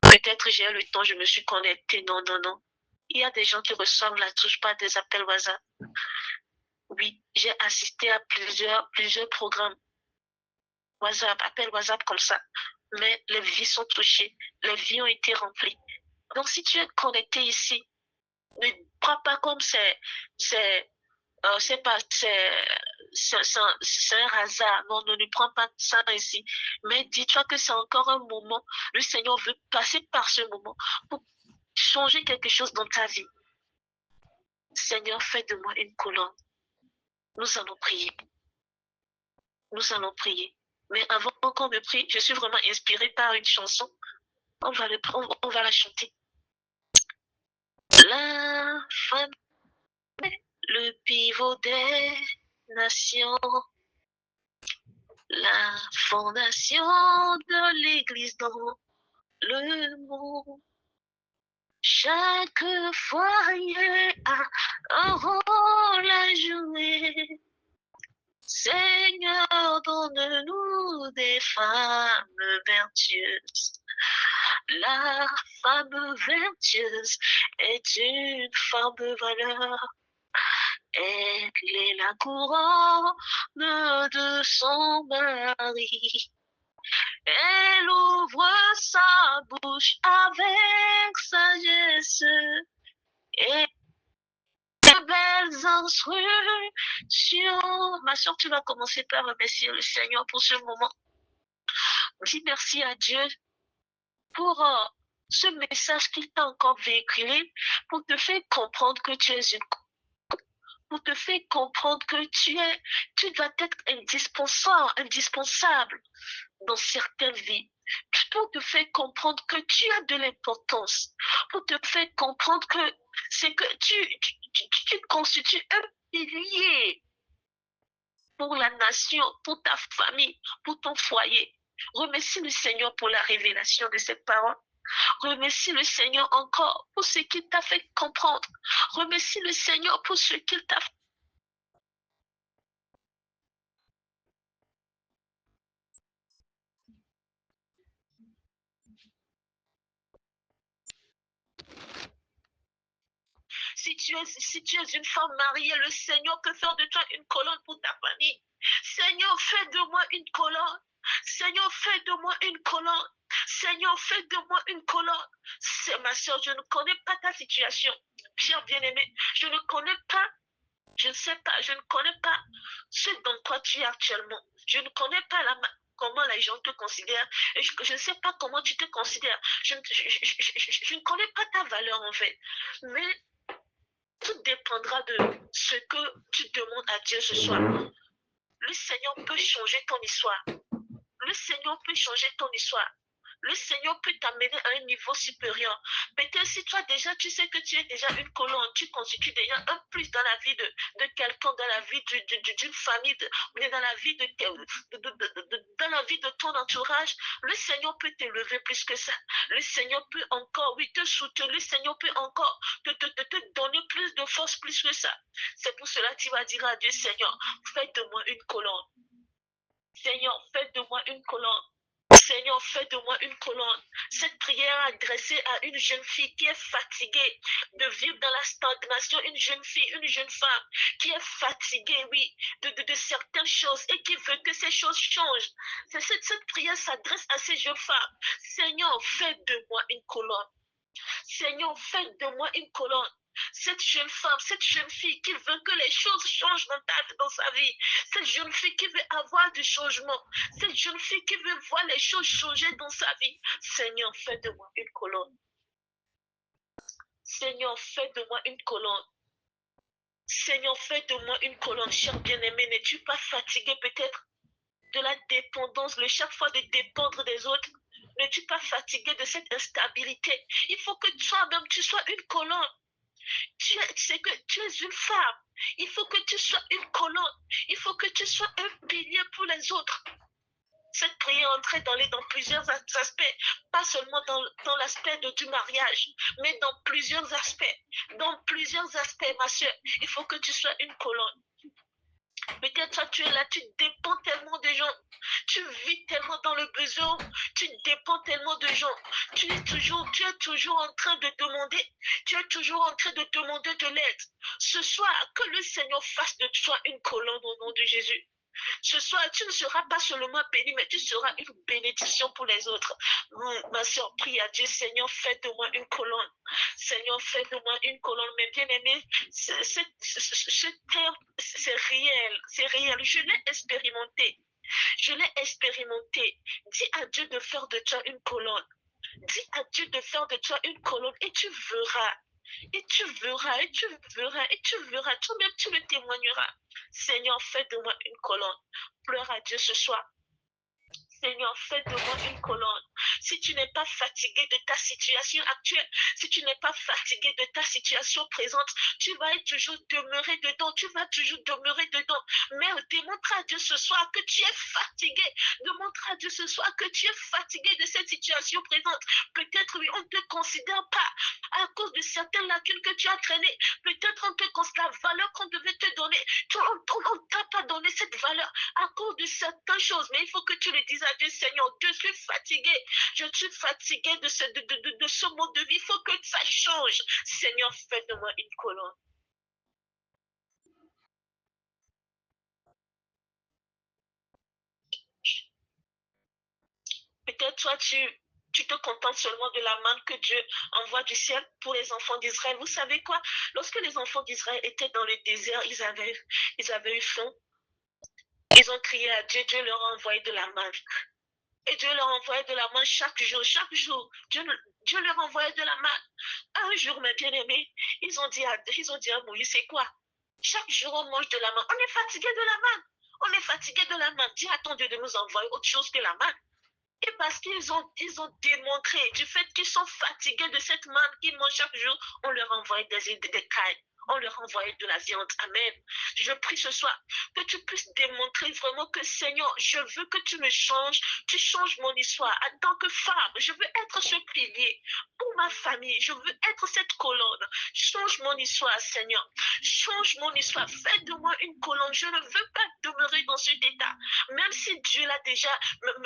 peut-être j'ai le temps, je me suis connectée. Non, non, non. Il y a des gens qui reçoivent la touche pas des appels WhatsApp. Oui, j'ai assisté à plusieurs programmes WhatsApp, appels WhatsApp comme ça. Mais les vies sont touchées, les vies ont été remplies. Donc si tu es connecté ici, ne prends pas comme c'est un hasard. Non, ne prends pas ça ici. Mais dis-toi que c'est encore un moment. Le Seigneur veut passer par ce moment pour changer quelque chose dans ta vie. Seigneur, fais de moi une colonne. Nous allons prier. Nous allons prier. Mais avant qu'on me prie, je suis vraiment inspirée par une chanson. On va la chanter. La femme, le pivot des nations, la fondation de l'Église dans le monde. Chaque foyer a un rôle à jouer. Seigneur, donne-nous des femmes vertueuses. La femme vertueuse est une femme de valeur. Elle est la couronne de son mari. Elle ouvre sa bouche avec sagesse et de belles instructions. Ma soeur, tu vas commencer par remercier le Seigneur pour ce moment. Dis merci à Dieu pour ce message qu'il t'a encore véhiculé, pour te faire comprendre que tu es pour te faire comprendre que tu dois être indispensable dans certaines vies. Pour te faire comprendre que tu as de l'importance. Pour te faire comprendre que c'est que tu constitues un pilier pour la nation, pour ta famille, pour ton foyer. Remercie le Seigneur pour la révélation de cette parole. Remercie le Seigneur encore pour ce qu'il t'a fait comprendre. Remercie le Seigneur pour ce qu'il t'a fait. Si tu es une femme mariée, le Seigneur peut faire de toi une colonne pour ta famille. Seigneur, fais de moi une colonne. Seigneur, fais de moi une colonne. Seigneur, fais de moi une colonne. C'est ma soeur, je ne connais pas ta situation. Cher bien-aimé, je ne connais pas, je ne sais pas, je ne connais pas ce dans quoi tu es actuellement. Je ne connais pas comment les gens te considèrent. Et je ne sais pas comment tu te considères. Je ne connais pas ta valeur en fait. Mais tout dépendra de ce que tu demandes à Dieu ce soir. Le Seigneur peut changer ton histoire. Le Seigneur peut changer ton histoire. Le Seigneur peut t'amener à un niveau supérieur. Peut-être si toi déjà, tu sais que tu es déjà une colonne, tu constitues déjà un plus dans la vie de quelqu'un, dans la vie d'une famille, dans la vie dans la vie de ton entourage, le Seigneur peut t'élever plus que ça. Le Seigneur peut encore, oui, te soutenir. Le Seigneur peut encore te donner plus de force, plus que ça. C'est pour cela que tu vas dire à Dieu, Seigneur, fais de moi une colonne. Seigneur, fais de moi une colonne. Seigneur, fais de moi une colonne. Cette prière adressée à une jeune fille qui est fatiguée de vivre dans la stagnation, une jeune fille, une jeune femme qui est fatiguée, oui, de certaines choses et qui veut que ces choses changent. Cette prière s'adresse à ces jeunes femmes. Seigneur, fais de moi une colonne. Seigneur, fais de moi une colonne. Cette jeune femme, cette jeune fille qui veut que les choses changent dans sa vie. Cette jeune fille qui veut avoir du changement. Cette jeune fille qui veut voir les choses changer dans sa vie. Seigneur, fais de moi une colonne. Seigneur, fais de moi une colonne. Seigneur, fais de moi une colonne. Cher bien-aimé, n'es-tu pas fatigué peut-être de la dépendance, le chaque fois de dépendre des autres? N'es-tu pas fatigué de cette instabilité? Il faut que toi-même, tu sois une colonne. C'est que tu es une femme. Il faut que tu sois une colonne. Il faut que tu sois un pilier pour les autres. Cette prière entrait dans plusieurs aspects, pas seulement dans l'aspect du mariage, mais dans plusieurs aspects. Dans plusieurs aspects, ma soeur, il faut que tu sois une colonne. Peut-être toi, tu es là, tu dépends tellement des gens. Tu vis tellement dans le besoin. Tu dépends tellement de gens. Tu es toujours en train de demander. Tu es toujours en train de demander de l'aide. Ce soir, que le Seigneur fasse de toi une colonne au nom de Jésus. Ce soir, tu ne seras pas seulement béni, mais tu seras une bénédiction pour les autres. Ma soeur, prie à Dieu, Seigneur, fais de moi une colonne. Seigneur, fais de moi une colonne. Mais bien aimé, cette terre, c'est réel, c'est réel. Je l'ai expérimenté. Je l'ai expérimenté. Dis à Dieu de faire de toi une colonne. Dis à Dieu de faire de toi une colonne et tu verras. Et tu verras, et tu verras, et tu verras. Toi-même, tu le témoigneras. Seigneur, fais de moi une colonne. Pleure à Dieu ce soir. Seigneur, fais de moi une colonne. Si tu n'es pas fatigué de ta situation actuelle, si tu n'es pas fatigué de ta situation présente, tu vas toujours demeurer dedans, tu vas toujours demeurer dedans. Mais démontre à Dieu ce soir que tu es fatigué. Démontre à Dieu ce soir que tu es fatigué de cette situation présente. Peut-être, oui, on ne te considère pas à cause de certaines lacunes que tu as traînées. Peut-être on te considère la valeur qu'on devait te donner. On ne t'a pas donné cette valeur à cause de certaines choses. Mais il faut que tu le dises à Dieu, Seigneur, je suis fatigué. Je suis fatigué de ce mode de vie. Il faut que ça change. Seigneur, fais de moi une colonne. Peut-être toi, tu te contentes seulement de la manne que Dieu envoie du ciel pour les enfants d'Israël. Vous savez quoi? Lorsque les enfants d'Israël étaient dans le désert, ils avaient eu faim. Ils ont crié à Dieu, Dieu leur a envoyé de la manne. Et Dieu leur envoyait de la manne chaque jour, chaque jour. Dieu leur envoyait de la manne. Un jour, mes bien-aimés, ils ont dit à Moïse, c'est quoi? Chaque jour, on mange de la manne. On est fatigué de la manne. On est fatigué de la manne. Dis à ton Dieu de nous envoyer autre chose que la manne. Et parce qu'ils ont démontré du fait qu'ils sont fatigués de cette manne qu'ils mangent chaque jour, on leur envoie des cailles. On leur envoie de la viande. Amen. Je prie ce soir que tu puisses démontrer vraiment que Seigneur, je veux que tu me changes. Tu changes mon histoire. En tant que femme, je veux être ce pilier pour ma famille. Je veux être cette colonne. Change mon histoire, Seigneur. Change mon histoire. Fais de moi une colonne. Je ne veux pas demeurer dans cet état. Même si Dieu l'a déjà,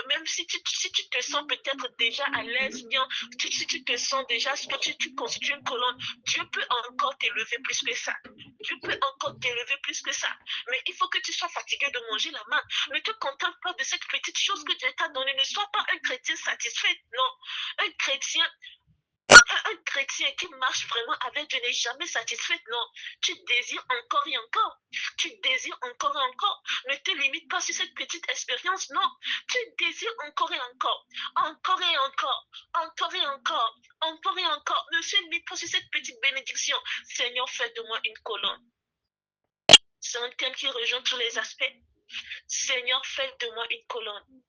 même si tu te sens peut-être déjà à l'aise, bien, si tu te sens déjà, ce que tu constitues une colonne, Dieu peut encore t'élever plus que ça. Dieu peut encore t'élever plus que ça. Mais il faut que tu sois fatigué de manger la main. Ne te contente pas de cette petite chose que Dieu t'a donnée. Ne sois pas un chrétien satisfait. Non. Un chrétien qui marche vraiment avec Dieu n'est jamais satisfait. Non, tu désires encore et encore. Tu désires encore et encore. Ne te limite pas sur cette petite expérience. Non, tu désires encore et encore. Encore et encore. Encore et encore. Encore et encore. Ne se limite pas sur cette petite bénédiction. Seigneur, fais de moi une colonne. C'est un thème qui rejoint tous les aspects. Seigneur, fais de moi une colonne.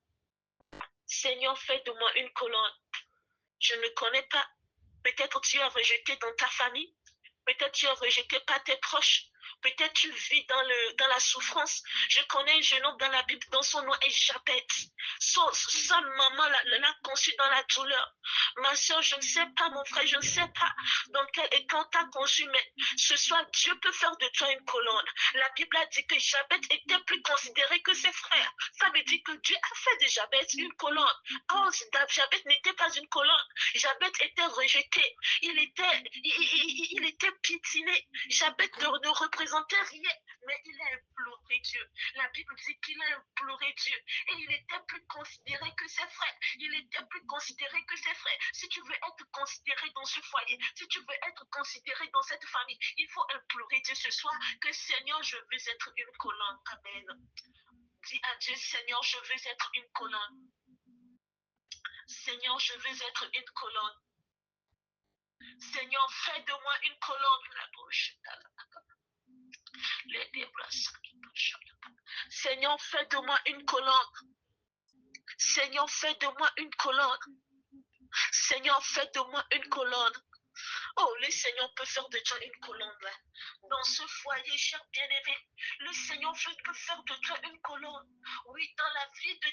Seigneur, fais de moi une colonne. Je ne connais pas. Peut-être tu es rejeté dans ta famille. Peut-être tu es rejeté par tes proches. Peut-être tu vis dans la souffrance. Je connais un jeune homme dans la Bible, dans son nom est Jabez. Sa maman l'a conçu dans la douleur. Ma soeur, je ne sais pas, mon frère, je ne sais pas dans quel état t'as conçu, mais ce soir, Dieu peut faire de toi une colonne. La Bible a dit que Jabez était plus considéré que ses frères. Ça veut dire que Dieu a fait de Jabez une colonne. Or, Jabez n'était pas une colonne. Jabez était rejeté. Il était piétiné. Jabez ne représentait rien, mais il a imploré Dieu. La Bible dit qu'il a imploré Dieu et il était plus considéré que ses frères. Il était plus considéré que ses frères. Si tu veux être considéré dans ce foyer, si tu veux être considéré dans cette famille, il faut implorer Dieu ce soir que Seigneur, je veux être une colonne. Amen. Dis à Dieu, Seigneur, je veux être une colonne. Seigneur, je veux être une colonne. Seigneur, fais de moi une colonne. Seigneur, fais de moi une colonne. Seigneur, fais de moi une colonne. Seigneur, fais de moi une colonne. Oh, le Seigneur peut faire de toi une colonne. Dans ce foyer, cher bien-aimé, le Seigneur peut faire de toi une colonne. Oui, dans la vie de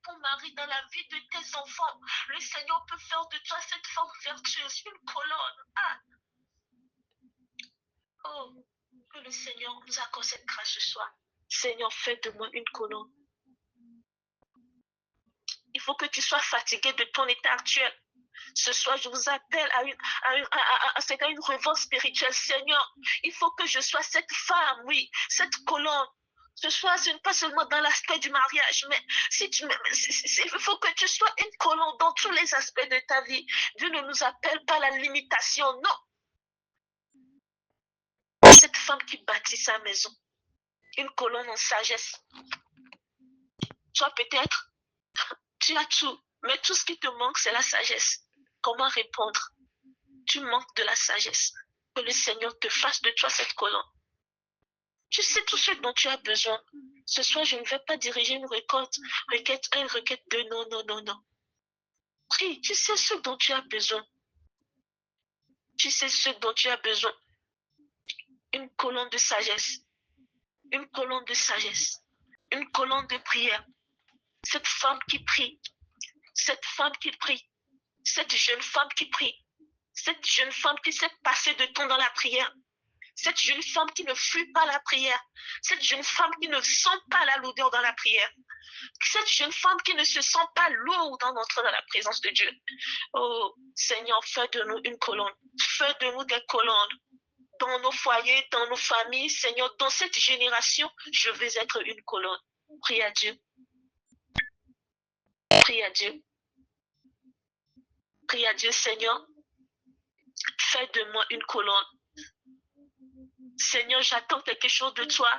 ton mari, dans la vie de tes enfants, le Seigneur peut faire de toi cette femme vertueuse, une colonne. Ah. Oh, que le Seigneur nous accorde cette grâce ce soir. Seigneur, fais de moi une colonne. Il faut que tu sois fatigué de ton état actuel. Ce soir, je vous appelle à une revanche spirituelle. Seigneur, il faut que je sois cette femme, oui, cette colonne. Ce soir, ce n'est pas seulement dans l'aspect du mariage, mais il faut que tu sois une colonne dans tous les aspects de ta vie. Dieu ne nous appelle pas à la limitation, non. Cette femme qui bâtit sa maison, une colonne en sagesse. Toi, peut-être, tu as tout, mais tout ce qui te manque, c'est la sagesse. Comment répondre? Tu manques de la sagesse. Que le Seigneur te fasse de toi cette colonne. Tu sais tout ce dont tu as besoin. Ce soir, je ne vais pas diriger une requête 1, requête 2, non. Prie, tu sais ce dont tu as besoin. Tu sais ce dont tu as besoin. Une colonne de sagesse. Une colonne de sagesse. Une colonne de prière. Cette femme qui prie. Cette femme qui prie. Cette jeune femme qui prie. Cette jeune femme qui sait passer de temps dans la prière. Cette jeune femme qui ne fuit pas la prière. Cette jeune femme qui ne sent pas la lourdeur dans la prière. Cette jeune femme qui ne se sent pas lourde en entrant dans la présence de Dieu. Oh, Seigneur, fais de nous une colonne. Fais de nous des colonnes. Dans nos foyers, dans nos familles, Seigneur, dans cette génération, je veux être une colonne. Prie à Dieu. Prie à Dieu. Prie à Dieu, Seigneur. Fais de moi une colonne. Seigneur, j'attends quelque chose de toi.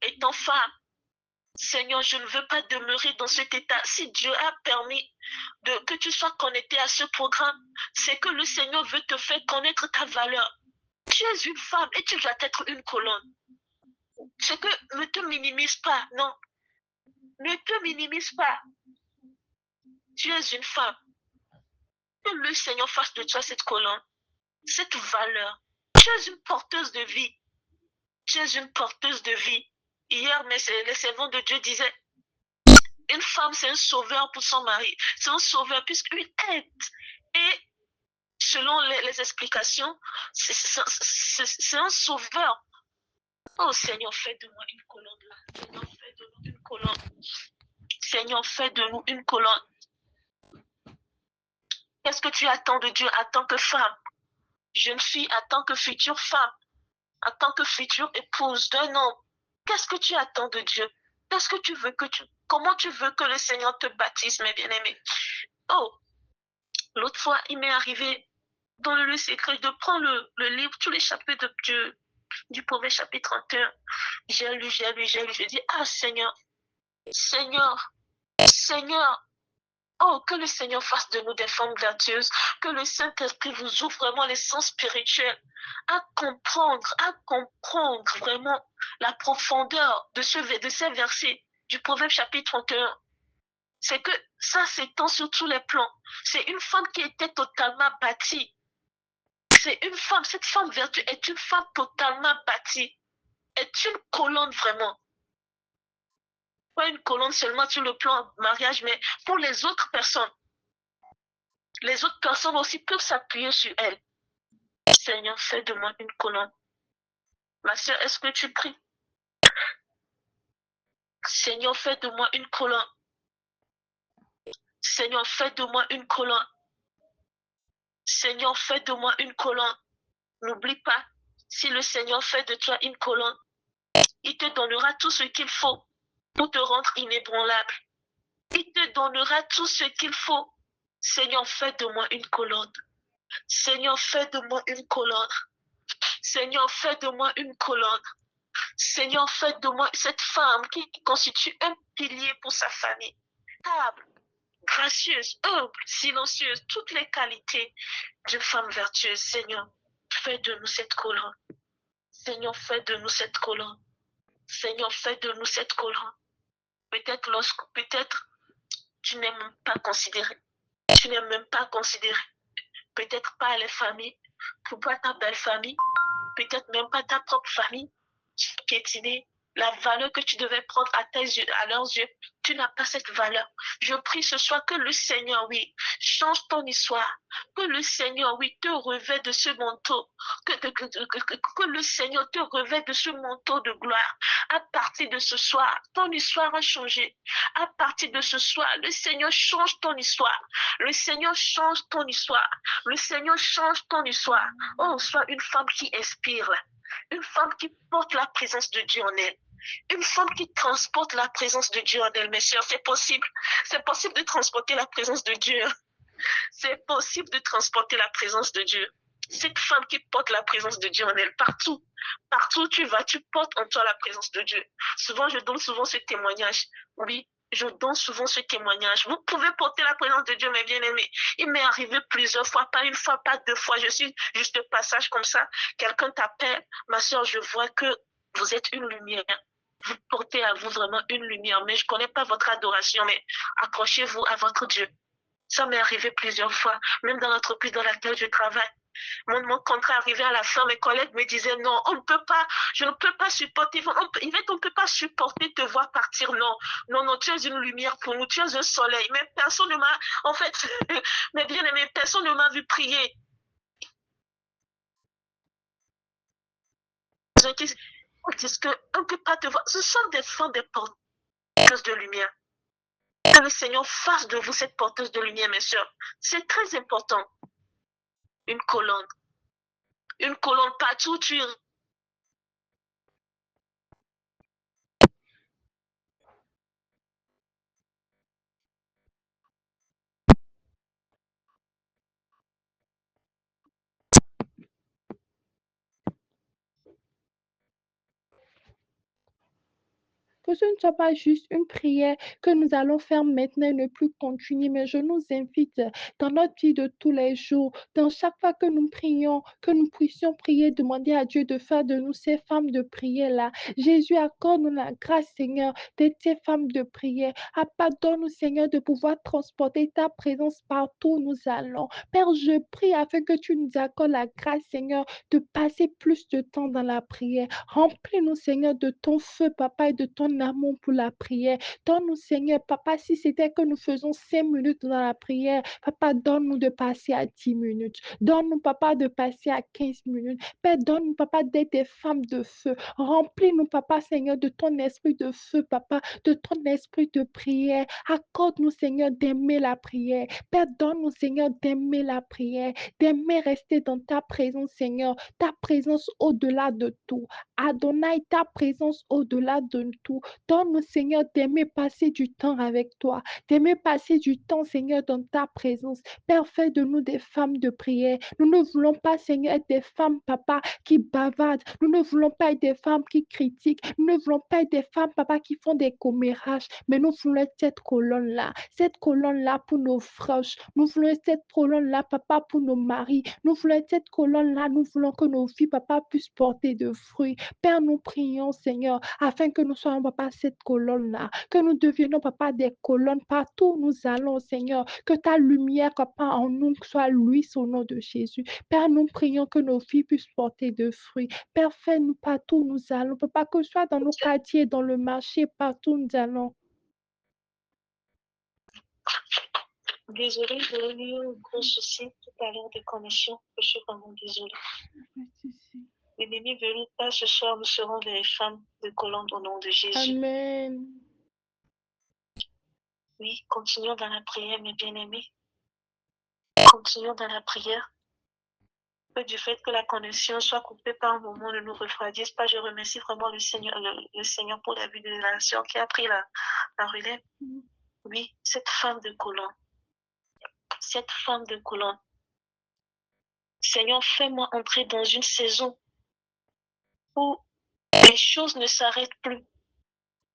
Étant femme, Seigneur, je ne veux pas demeurer dans cet état. Si Dieu a permis que tu sois connecté à ce programme, c'est que le Seigneur veut te faire connaître ta valeur. Tu es une femme et tu dois être une colonne. C'est que ne te minimise pas, non. Ne te minimise pas. Tu es une femme. Que le Seigneur fasse de toi cette colonne, cette valeur. Tu es une porteuse de vie. Tu es une porteuse de vie. Hier, les servants de Dieu disaient, une femme, c'est un sauveur pour son mari. C'est un sauveur puisqu'une aide. Et selon les explications, c'est un sauveur. Oh Seigneur, fais de moi une colonne là. Seigneur, fais de nous une colonne. Seigneur, fais de nous une colonne. Qu'est-ce que tu attends de Dieu en tant que femme, jeune fille, en tant que future femme, en tant que future épouse d'un homme? Qu'est-ce que tu attends de Dieu? Qu'est-ce que tu veux comment tu veux que le Seigneur te baptise, mes bien-aimés? Oh, l'autre fois, il m'est arrivé dans le secret de prendre le livre, tous les chapitres du Proverbe chapitre 31. J'ai lu. Je dis, ah Seigneur, oh, que le Seigneur fasse de nous des femmes vertueuses, que le Saint-Esprit vous ouvre vraiment les sens spirituels à comprendre vraiment la profondeur de ces versets du Proverbe chapitre 31. C'est que ça s'étend sur tous les plans. C'est une femme qui était totalement bâtie. C'est une femme, cette femme vertueuse est une femme totalement bâtie. Est une colonne vraiment. Pas une colonne seulement sur le plan mariage, mais pour les autres personnes. Les autres personnes aussi peuvent s'appuyer sur elle. Seigneur, fais de moi une colonne. Ma soeur, est-ce que tu pries? Seigneur, fais de moi une colonne. Seigneur, fais de moi une colonne. Seigneur, fais de moi une colonne. N'oublie pas, si le Seigneur fait de toi une colonne, il te donnera tout ce qu'il faut pour te rendre inébranlable. Il te donnera tout ce qu'il faut. Seigneur, fais de moi une colonne. Seigneur, fais de moi une colonne. Seigneur, fais de moi une colonne. Seigneur, fais de moi cette femme qui constitue un pilier pour sa famille. Stable, gracieuse, humble, silencieuse, toutes les qualités d'une femme vertueuse. Seigneur, fais de nous cette colonne. Seigneur, fais de nous cette colonne. Seigneur, fais de nous cette colonne. Peut-être tu n'es même pas considéré. Tu n'es même pas considéré. Peut-être pas les familles, pas ta belle famille, peut-être même pas ta propre famille, piétiner la valeur que tu devais prendre à tes yeux, à leurs yeux. Tu n'as pas cette valeur. Je prie ce soir que le Seigneur, oui, change ton histoire. Que le Seigneur, oui, te revêt de ce manteau. Que le Seigneur te revêt de ce manteau de gloire. À partir de ce soir, ton histoire a changé. À partir de ce soir, le Seigneur change ton histoire. Le Seigneur change ton histoire. Le Seigneur change ton histoire. Oh, sois une femme qui inspire. Une femme qui porte la présence de Dieu en elle. Une femme qui transporte la présence de Dieu en elle, mes chers, c'est possible. C'est possible de transporter la présence de Dieu. C'est possible de transporter la présence de Dieu. Cette femme qui porte la présence de Dieu en elle, partout. Partout où tu vas, tu portes en toi la présence de Dieu. Souvent, je donne souvent ce témoignage. Oui, je donne souvent ce témoignage. Vous pouvez porter la présence de Dieu, mes bien-aimés. Il m'est arrivé plusieurs fois, pas une fois, pas deux fois. Je suis juste de passage comme ça. Quelqu'un t'appelle, ma soeur, je vois que vous êtes une lumière. Vous portez à vous vraiment une lumière, mais je ne connais pas votre adoration, mais accrochez-vous à votre Dieu. Ça m'est arrivé plusieurs fois, même dans l'entreprise dans laquelle je travaille. Mon contrat arrivait à la fin, mes collègues me disaient non, on ne peut pas, je ne peux pas supporter, on ne peut pas supporter te voir partir, non, non, non, tu es une lumière pour nous, tu es un soleil, mais personne ne m'a, en fait, mes bien-aimés, personne ne m'a vu prier. Ils disent qu'on ne peut pas te voir, ce sont des femmes, des porteuses de lumière. Que le Seigneur fasse de vous cette porteuse de lumière, mes soeurs. C'est très important. Une colonne. Une colonne partout où tu Que ce ne soit pas juste une prière que nous allons faire maintenant et ne plus continuer, mais je nous invite dans notre vie de tous les jours, dans chaque fois que nous prions, que nous puissions prier, demander à Dieu de faire de nous ces femmes de prière-là. Jésus, accorde-nous la grâce, Seigneur, d'être ces femmes de prière. Pardonne-nous, Seigneur, de pouvoir transporter ta présence partout où nous allons. Père, je prie afin que tu nous accordes la grâce, Seigneur, de passer plus de temps dans la prière. Remplis-nous, Seigneur, de ton feu, Papa, et de ton amour pour la prière. Donne-nous, Seigneur, Papa, si c'était que nous faisons 5 minutes dans la prière, Papa, donne-nous de passer à 10 minutes. Donne-nous, Papa, de passer à 15 minutes. Père, donne-nous, Papa, d'être des femmes de feu. Remplis-nous, Papa, Seigneur, de ton esprit de feu, Papa, de ton esprit de prière. Accorde-nous, Seigneur, d'aimer la prière. Père, donne-nous, Seigneur, d'aimer la prière, d'aimer rester dans ta présence, Seigneur, ta présence au-delà de tout. Adonai, ta présence au-delà de tout. Donne-nous, Seigneur, d'aimer passer du temps avec toi, d'aimer passer du temps, Seigneur, dans ta présence. Père, fais de nous des femmes de prière. Nous ne voulons pas, Seigneur, être des femmes, Papa, qui bavardent. Nous ne voulons pas être des femmes qui critiquent. Nous ne voulons pas être des femmes, Papa, qui font des commérages. Mais nous voulons être cette colonne-là pour nos proches. Nous voulons être cette colonne-là, Papa, pour nos maris. Nous voulons être cette colonne-là. Nous voulons que nos filles, Papa, puissent porter de fruits. Père, nous prions, Seigneur, afin que nous soyons, Papa, papa, cette colonne-là, que nous deviennons, papa, des colonnes partout où nous allons, Seigneur, que ta lumière, papa, en nous soit luise au nom de Jésus. Père, nous prions que nos vies puissent porter de fruits. Père, fais-nous partout où nous allons, papa, que ce soit dans nos quartiers, dans le marché, partout où nous allons. Désolée, j'ai eu un gros souci tout à l'heure de connexion. Je suis vraiment désolée. L'ennemi veut pas ce soir, nous serons des femmes de colonne au nom de Jésus. Amen. Oui, continuons dans la prière, mes bien-aimés. Continuons dans la prière. Que du fait que la connexion soit coupée par un moment ne nous refroidisse pas. Je remercie vraiment le Seigneur pour la vie de la sœur qui a pris la relève. Oui, cette femme de colonne. Cette femme de colonne. Seigneur, fais-moi entrer dans une saison où les choses ne s'arrêtent plus.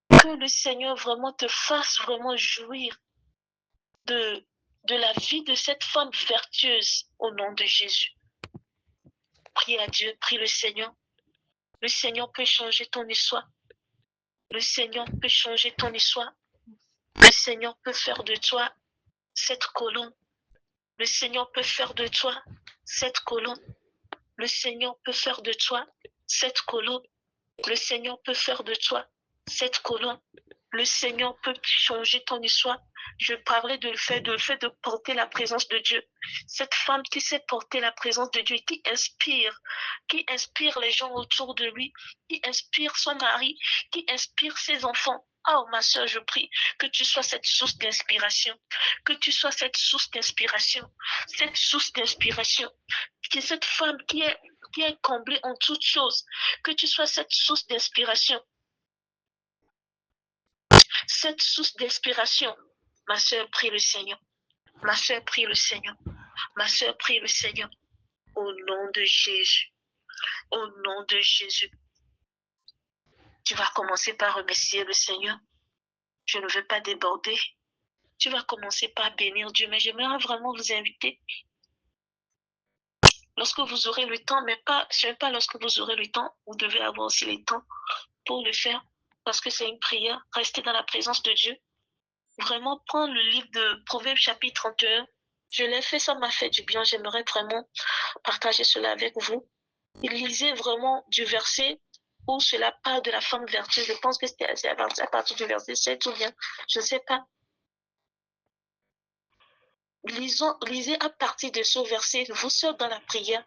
Que le Seigneur vraiment te fasse vraiment jouir de la vie de cette femme vertueuse au nom de Jésus. Prie à Dieu, prie le Seigneur. Le Seigneur peut changer ton histoire. Le Seigneur peut changer ton histoire. Le Seigneur peut faire de toi cette colonne. Le Seigneur peut faire de toi cette colonne. Le Seigneur peut faire de toi cette colonne. Le Seigneur peut faire de toi cette colonne. Le Seigneur peut changer ton histoire. Je parlais de le fait de porter la présence de Dieu. Cette femme qui sait porter la présence de Dieu, qui inspire les gens autour de lui, qui inspire son mari, qui inspire ses enfants. Oh, ma soeur, je prie que tu sois cette source d'inspiration, que tu sois cette source d'inspiration, que cette femme qui est comblée en toutes choses, que tu sois cette source d'inspiration. Cette source d'inspiration, ma soeur, prie le Seigneur. Ma soeur, prie le Seigneur. Ma soeur, prie le Seigneur. Au nom de Jésus. Au nom de Jésus. Tu vas commencer par remercier le Seigneur. Je ne veux pas déborder. Tu vas commencer par bénir Dieu, mais j'aimerais vraiment vous inviter. Lorsque vous aurez le temps, mais pas, je ne sais pas lorsque vous aurez le temps, vous devez avoir aussi le temps pour le faire, parce que c'est une prière. Restez dans la présence de Dieu. Vraiment prendre le livre de Proverbes chapitre 31. Je l'ai fait, ça m'a fait du bien. J'aimerais vraiment partager cela avec vous. Et lisez vraiment du verset où cela parle de la femme vertueuse. Je pense que c'est à partir du verset 7 ou bien, je ne sais pas. Lisez à partir de ce verset, vous sortez dans la prière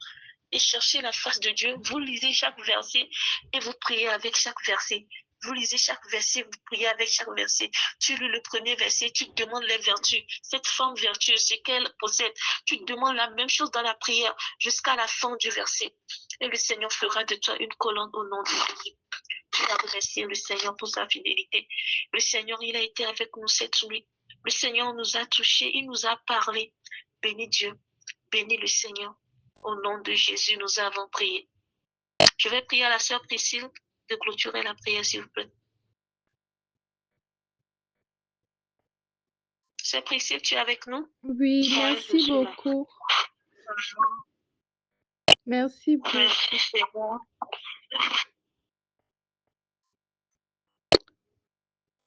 et cherchez la face de Dieu. Vous lisez chaque verset et vous priez avec chaque verset. Vous lisez chaque verset, vous priez avec chaque verset. Tu lis le premier verset, tu te demandes les vertus. Cette femme vertueuse, ce qu'elle possède, tu te demandes la même chose dans la prière jusqu'à la fin du verset. Et le Seigneur fera de toi une colonne au nom de Jésus. Tu vas remercier le Seigneur pour sa fidélité. Le Seigneur, il a été avec nous cette nuit. Le Seigneur nous a touchés, il nous a parlé. Bénis Dieu, bénis le Seigneur. Au nom de Jésus, nous avons prié. Je vais prier à la sœur Priscille de clôturer la prière, s'il vous plaît. Sœur Priscille, tu es avec nous? Oui, merci beaucoup. Merci beaucoup. Merci, Seigneur.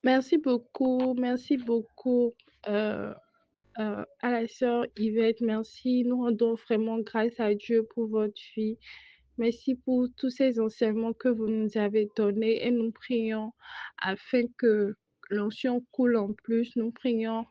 Merci beaucoup à la sœur Yvette. Merci. Nous rendons vraiment grâce à Dieu pour votre vie. Merci pour tous ces enseignements que vous nous avez donnés et nous prions afin que l'onction coule en plus. Nous prions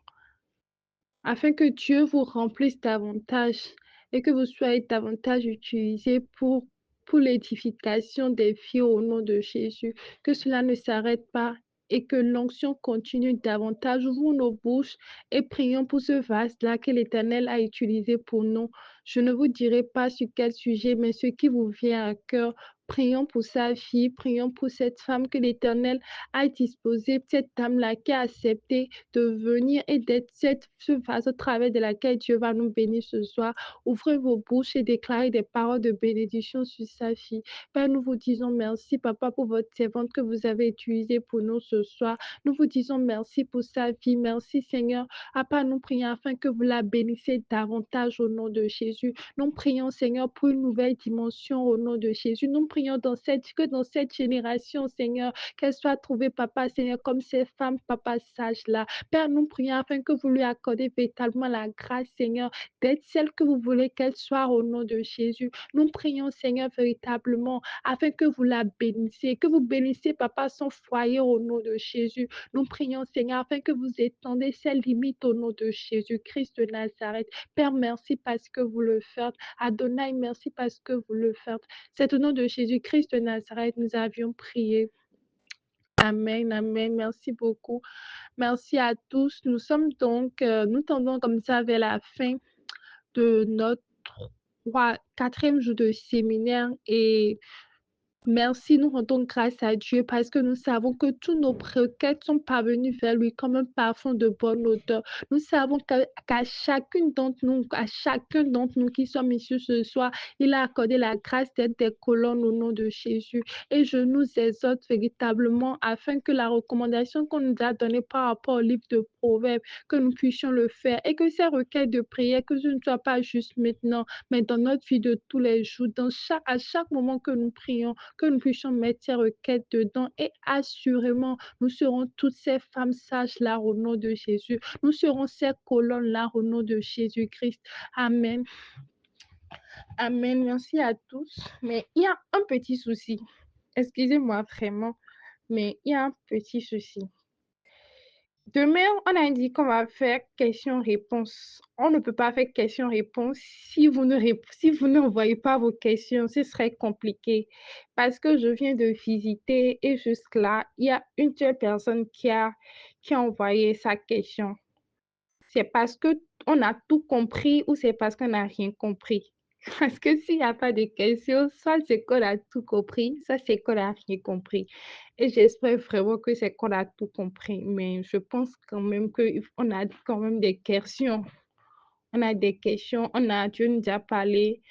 afin que Dieu vous remplisse davantage et que vous soyez davantage utilisés pour l'édification des filles au nom de Jésus. Que cela ne s'arrête pas et que l'onction continue davantage. Ouvrons nos bouches et prions pour ce vase-là que l'Éternel a utilisé pour nous. Je ne vous dirai pas sur quel sujet, mais ce qui vous vient à cœur. Prions pour sa vie, prions pour cette femme que l'Éternel a disposée, cette dame-là qui a accepté de venir et d'être ce vase au travers de laquelle Dieu va nous bénir ce soir. Ouvrez vos bouches et déclarez des paroles de bénédiction sur sa vie. Père, nous vous disons merci, Papa, pour votre servante que vous avez utilisée pour nous ce soir. Nous vous disons merci pour sa vie. Merci, Seigneur. Papa, nous prions afin que vous la bénissiez davantage au nom de Jésus. Jésus. Nous prions, Seigneur, pour une nouvelle dimension au nom de Jésus. Nous prions que dans cette génération, Seigneur, qu'elle soit trouvée, Papa, Seigneur, comme ces femmes, Papa, sages-là. Père, nous prions afin que vous lui accordez véritablement la grâce, Seigneur, d'être celle que vous voulez qu'elle soit au nom de Jésus. Nous prions, Seigneur, véritablement, afin que vous la bénissiez, que vous bénissiez, Papa, son foyer au nom de Jésus. Nous prions, Seigneur, afin que vous étendez ses limites au nom de Jésus-Christ de Nazareth. Père, merci parce que vous le faites. Adonai, merci parce que vous le faites. C'est au nom de Jésus-Christ de Nazareth, nous avions prié. Amen, amen. Merci beaucoup. Merci à tous. Nous sommes donc, nous tendons comme ça vers la fin de notre 4e jour de séminaire et merci, nous rendons grâce à Dieu parce que nous savons que toutes nos requêtes sont parvenues vers lui comme un parfum de bonne odeur. Nous savons qu'à chacun d'entre nous qui sommes ici ce soir, il a accordé la grâce d'être des colonnes au nom de Jésus. Et je nous exhorte véritablement afin que la recommandation qu'on nous a donnée par rapport au livre de Proverbes, que nous puissions le faire et que ces requêtes de prière, que ce ne soit pas juste maintenant, mais dans notre vie de tous les jours, à chaque moment que nous prions, que nous puissions mettre ces requêtes dedans et assurément, nous serons toutes ces femmes sages-là au nom de Jésus. Nous serons ces colonnes-là au nom de Jésus-Christ. Amen. Amen. Merci à tous. Mais il y a un petit souci. Excusez-moi vraiment, mais il y a un petit souci. Demain, on a dit qu'on va faire questions-réponses. On ne peut pas faire questions-réponses si vous n'envoyez pas vos questions. Ce serait compliqué parce que je viens de visiter et jusque-là, il y a une seule personne qui a envoyé sa question. C'est parce qu'on a tout compris ou c'est parce qu'on n'a rien compris. Parce que s'il n'y a pas de questions, soit c'est qu'on a tout compris, soit c'est qu'on n'a rien compris. Et j'espère vraiment que c'est qu'on a tout compris. Mais je pense quand même qu'on a quand même des questions. On a des questions. Dieu nous a parlé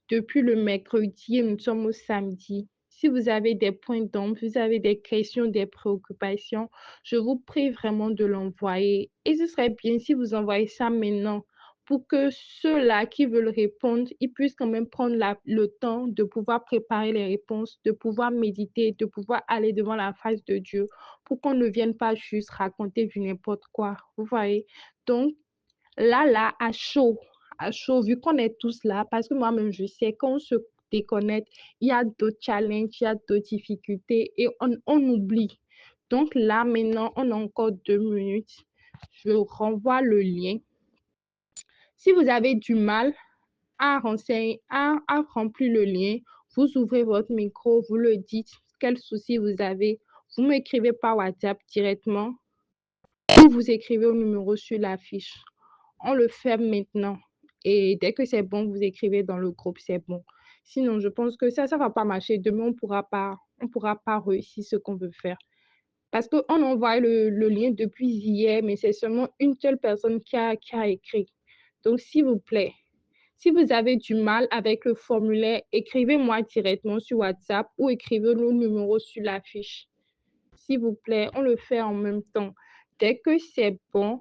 depuis le mercredi et nous sommes au samedi. Si vous avez des points d'ombre, vous avez des questions, des préoccupations, je vous prie vraiment de l'envoyer. Et ce serait bien si vous envoyez ça maintenant pour que ceux-là qui veulent répondre, ils puissent quand même prendre le temps de pouvoir préparer les réponses, de pouvoir méditer, de pouvoir aller devant la face de Dieu pour qu'on ne vienne pas juste raconter du n'importe quoi. Vous voyez? Donc, là, à chaud, vu qu'on est tous là, parce que moi-même, je sais qu'on se déconnecte, il y a d'autres challenges, il y a d'autres difficultés et on oublie. Donc là, maintenant, on a encore 2 minutes. Je renvoie le lien. Si vous avez du mal à remplir le lien, vous ouvrez votre micro, vous le dites, quel souci vous avez. Vous m'écrivez par WhatsApp directement ou vous écrivez au numéro sur la fiche. On le fait maintenant. Et dès que c'est bon, vous écrivez dans le groupe, c'est bon. Sinon, je pense que ça ne va pas marcher. Demain, on pourra pas réussir ce qu'on veut faire. Parce qu'on envoie le lien depuis hier, mais c'est seulement une seule personne qui a écrit. Donc, s'il vous plaît, si vous avez du mal avec le formulaire, écrivez-moi directement sur WhatsApp ou écrivez le numéro sur la fiche. S'il vous plaît, on le fait en même temps. Dès que c'est bon,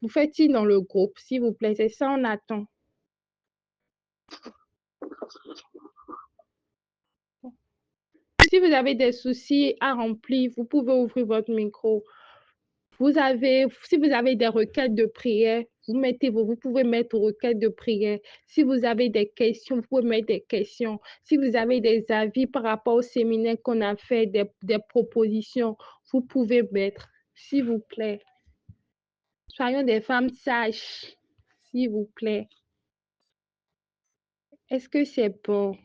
vous faites-y dans le groupe, s'il vous plaît. C'est ça, on attend. Si vous avez des soucis à remplir, vous pouvez ouvrir votre micro. Si vous avez des requêtes de prière, vous pouvez mettre requêtes de prière. Si vous avez des questions, vous pouvez mettre des questions. Si vous avez des avis par rapport au séminaire qu'on a fait, des propositions, vous pouvez mettre, s'il vous plaît. Soyons des femmes sages, s'il vous plaît. Est-ce que c'est bon?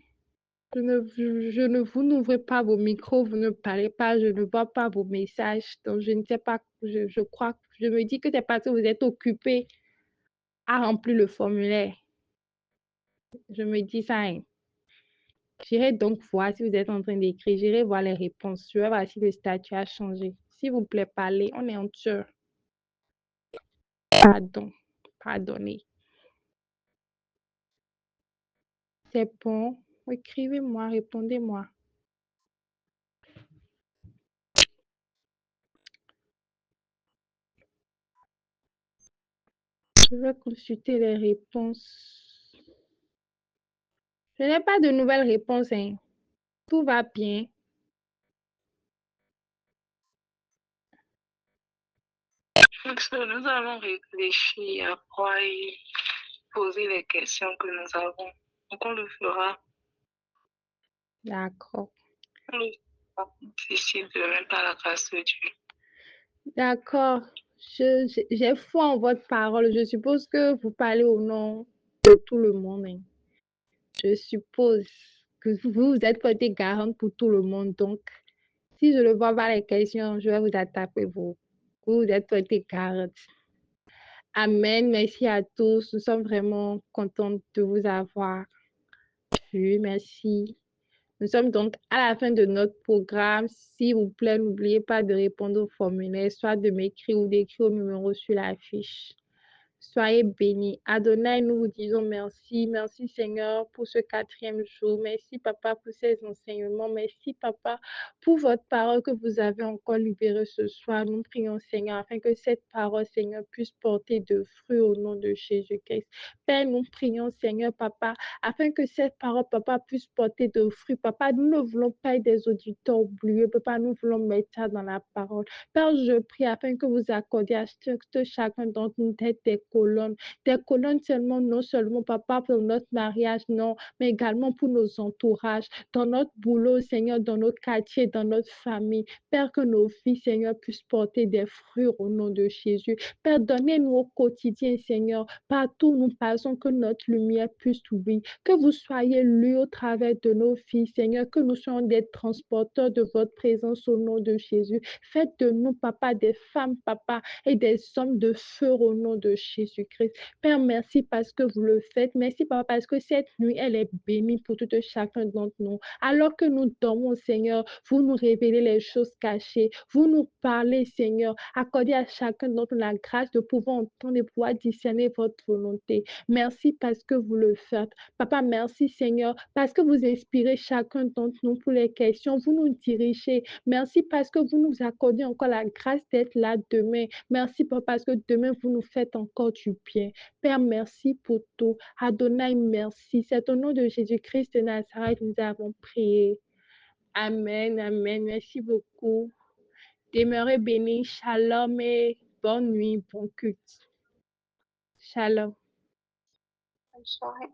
Vous n'ouvrez pas vos micros, vous ne parlez pas, je ne vois pas vos messages. Donc, je ne sais pas, je me dis que c'est parce que vous êtes occupés à remplir le formulaire. Je me dis ça. Hein. J'irai donc voir si vous êtes en train d'écrire, j'irai voir les réponses. Je vais voir si le statut a changé. S'il vous plaît, parlez, on est en tueur. Pardonnez. C'est bon. Écrivez-moi, répondez-moi. Je vais consulter les réponses. Je n'ai pas de nouvelles réponses, hein. Tout va bien. Nous allons réfléchir à quoi et poser les questions que nous avons. Donc, on le fera. D'accord. On le fera d'ici demain par la grâce de Dieu. D'accord. J'ai foi en votre parole. Je suppose que vous parlez au nom de tout le monde, hein. Je suppose que vous êtes porté garante pour tout le monde. Donc, si je ne vois pas les questions, je vais vous attaquer vous. Vous êtes porté garante. Amen. Merci à tous. Nous sommes vraiment contents de vous avoir vu. Merci. Nous sommes donc à la fin de notre programme. S'il vous plaît, n'oubliez pas de répondre au formulaire, soit de m'écrire ou d'écrire au numéro sur la fiche. Soyez bénis. Adonai, nous vous disons merci. Merci Seigneur pour ce 4e jour. Merci Papa pour ces enseignements. Merci Papa pour votre parole que vous avez encore libérée ce soir. Nous prions Seigneur afin que cette parole Seigneur puisse porter de fruits au nom de Jésus-Christ. Père, nous prions Seigneur Papa afin que cette parole Papa puisse porter de fruits. Papa, nous ne voulons pas être des auditeurs oubliés. Papa, nous voulons mettre ça dans la parole. Père, je prie afin que vous accordiez à chacun d'entre nous des colonnes seulement, non seulement, Papa, pour notre mariage, non, mais également pour nos entourages, dans notre boulot, Seigneur, dans notre quartier, dans notre famille. Père, que nos filles, Seigneur, puissent porter des fruits au nom de Jésus. Père, donnez-nous au quotidien, Seigneur, partout où nous passons, que notre lumière puisse ouvrir, que vous soyez lus au travers de nos filles, Seigneur, que nous soyons des transporteurs de votre présence au nom de Jésus. Faites de nous, Papa, des femmes, Papa, et des hommes de feu au nom de Jésus-Christ. Père, merci parce que vous le faites. Merci, Papa, parce que cette nuit, elle est bénie pour tout chacun d'entre nous. Alors que nous dormons, Seigneur, vous nous révélez les choses cachées. Vous nous parlez, Seigneur. Accordez à chacun d'entre nous la grâce de pouvoir entendre et pouvoir discerner votre volonté. Merci parce que vous le faites. Papa, merci, Seigneur, parce que vous inspirez chacun d'entre nous pour les questions. Vous nous dirigez. Merci parce que vous nous accordez encore la grâce d'être là demain. Merci, Papa, parce que demain, vous nous faites encore du bien. Père, merci pour tout. Adonai, merci. C'est au nom de Jésus-Christ de Nazareth que nous avons prié. Amen, amen. Merci beaucoup. Demeurez bénis. Shalom et bonne nuit, bon culte. Shalom. Bonne soirée.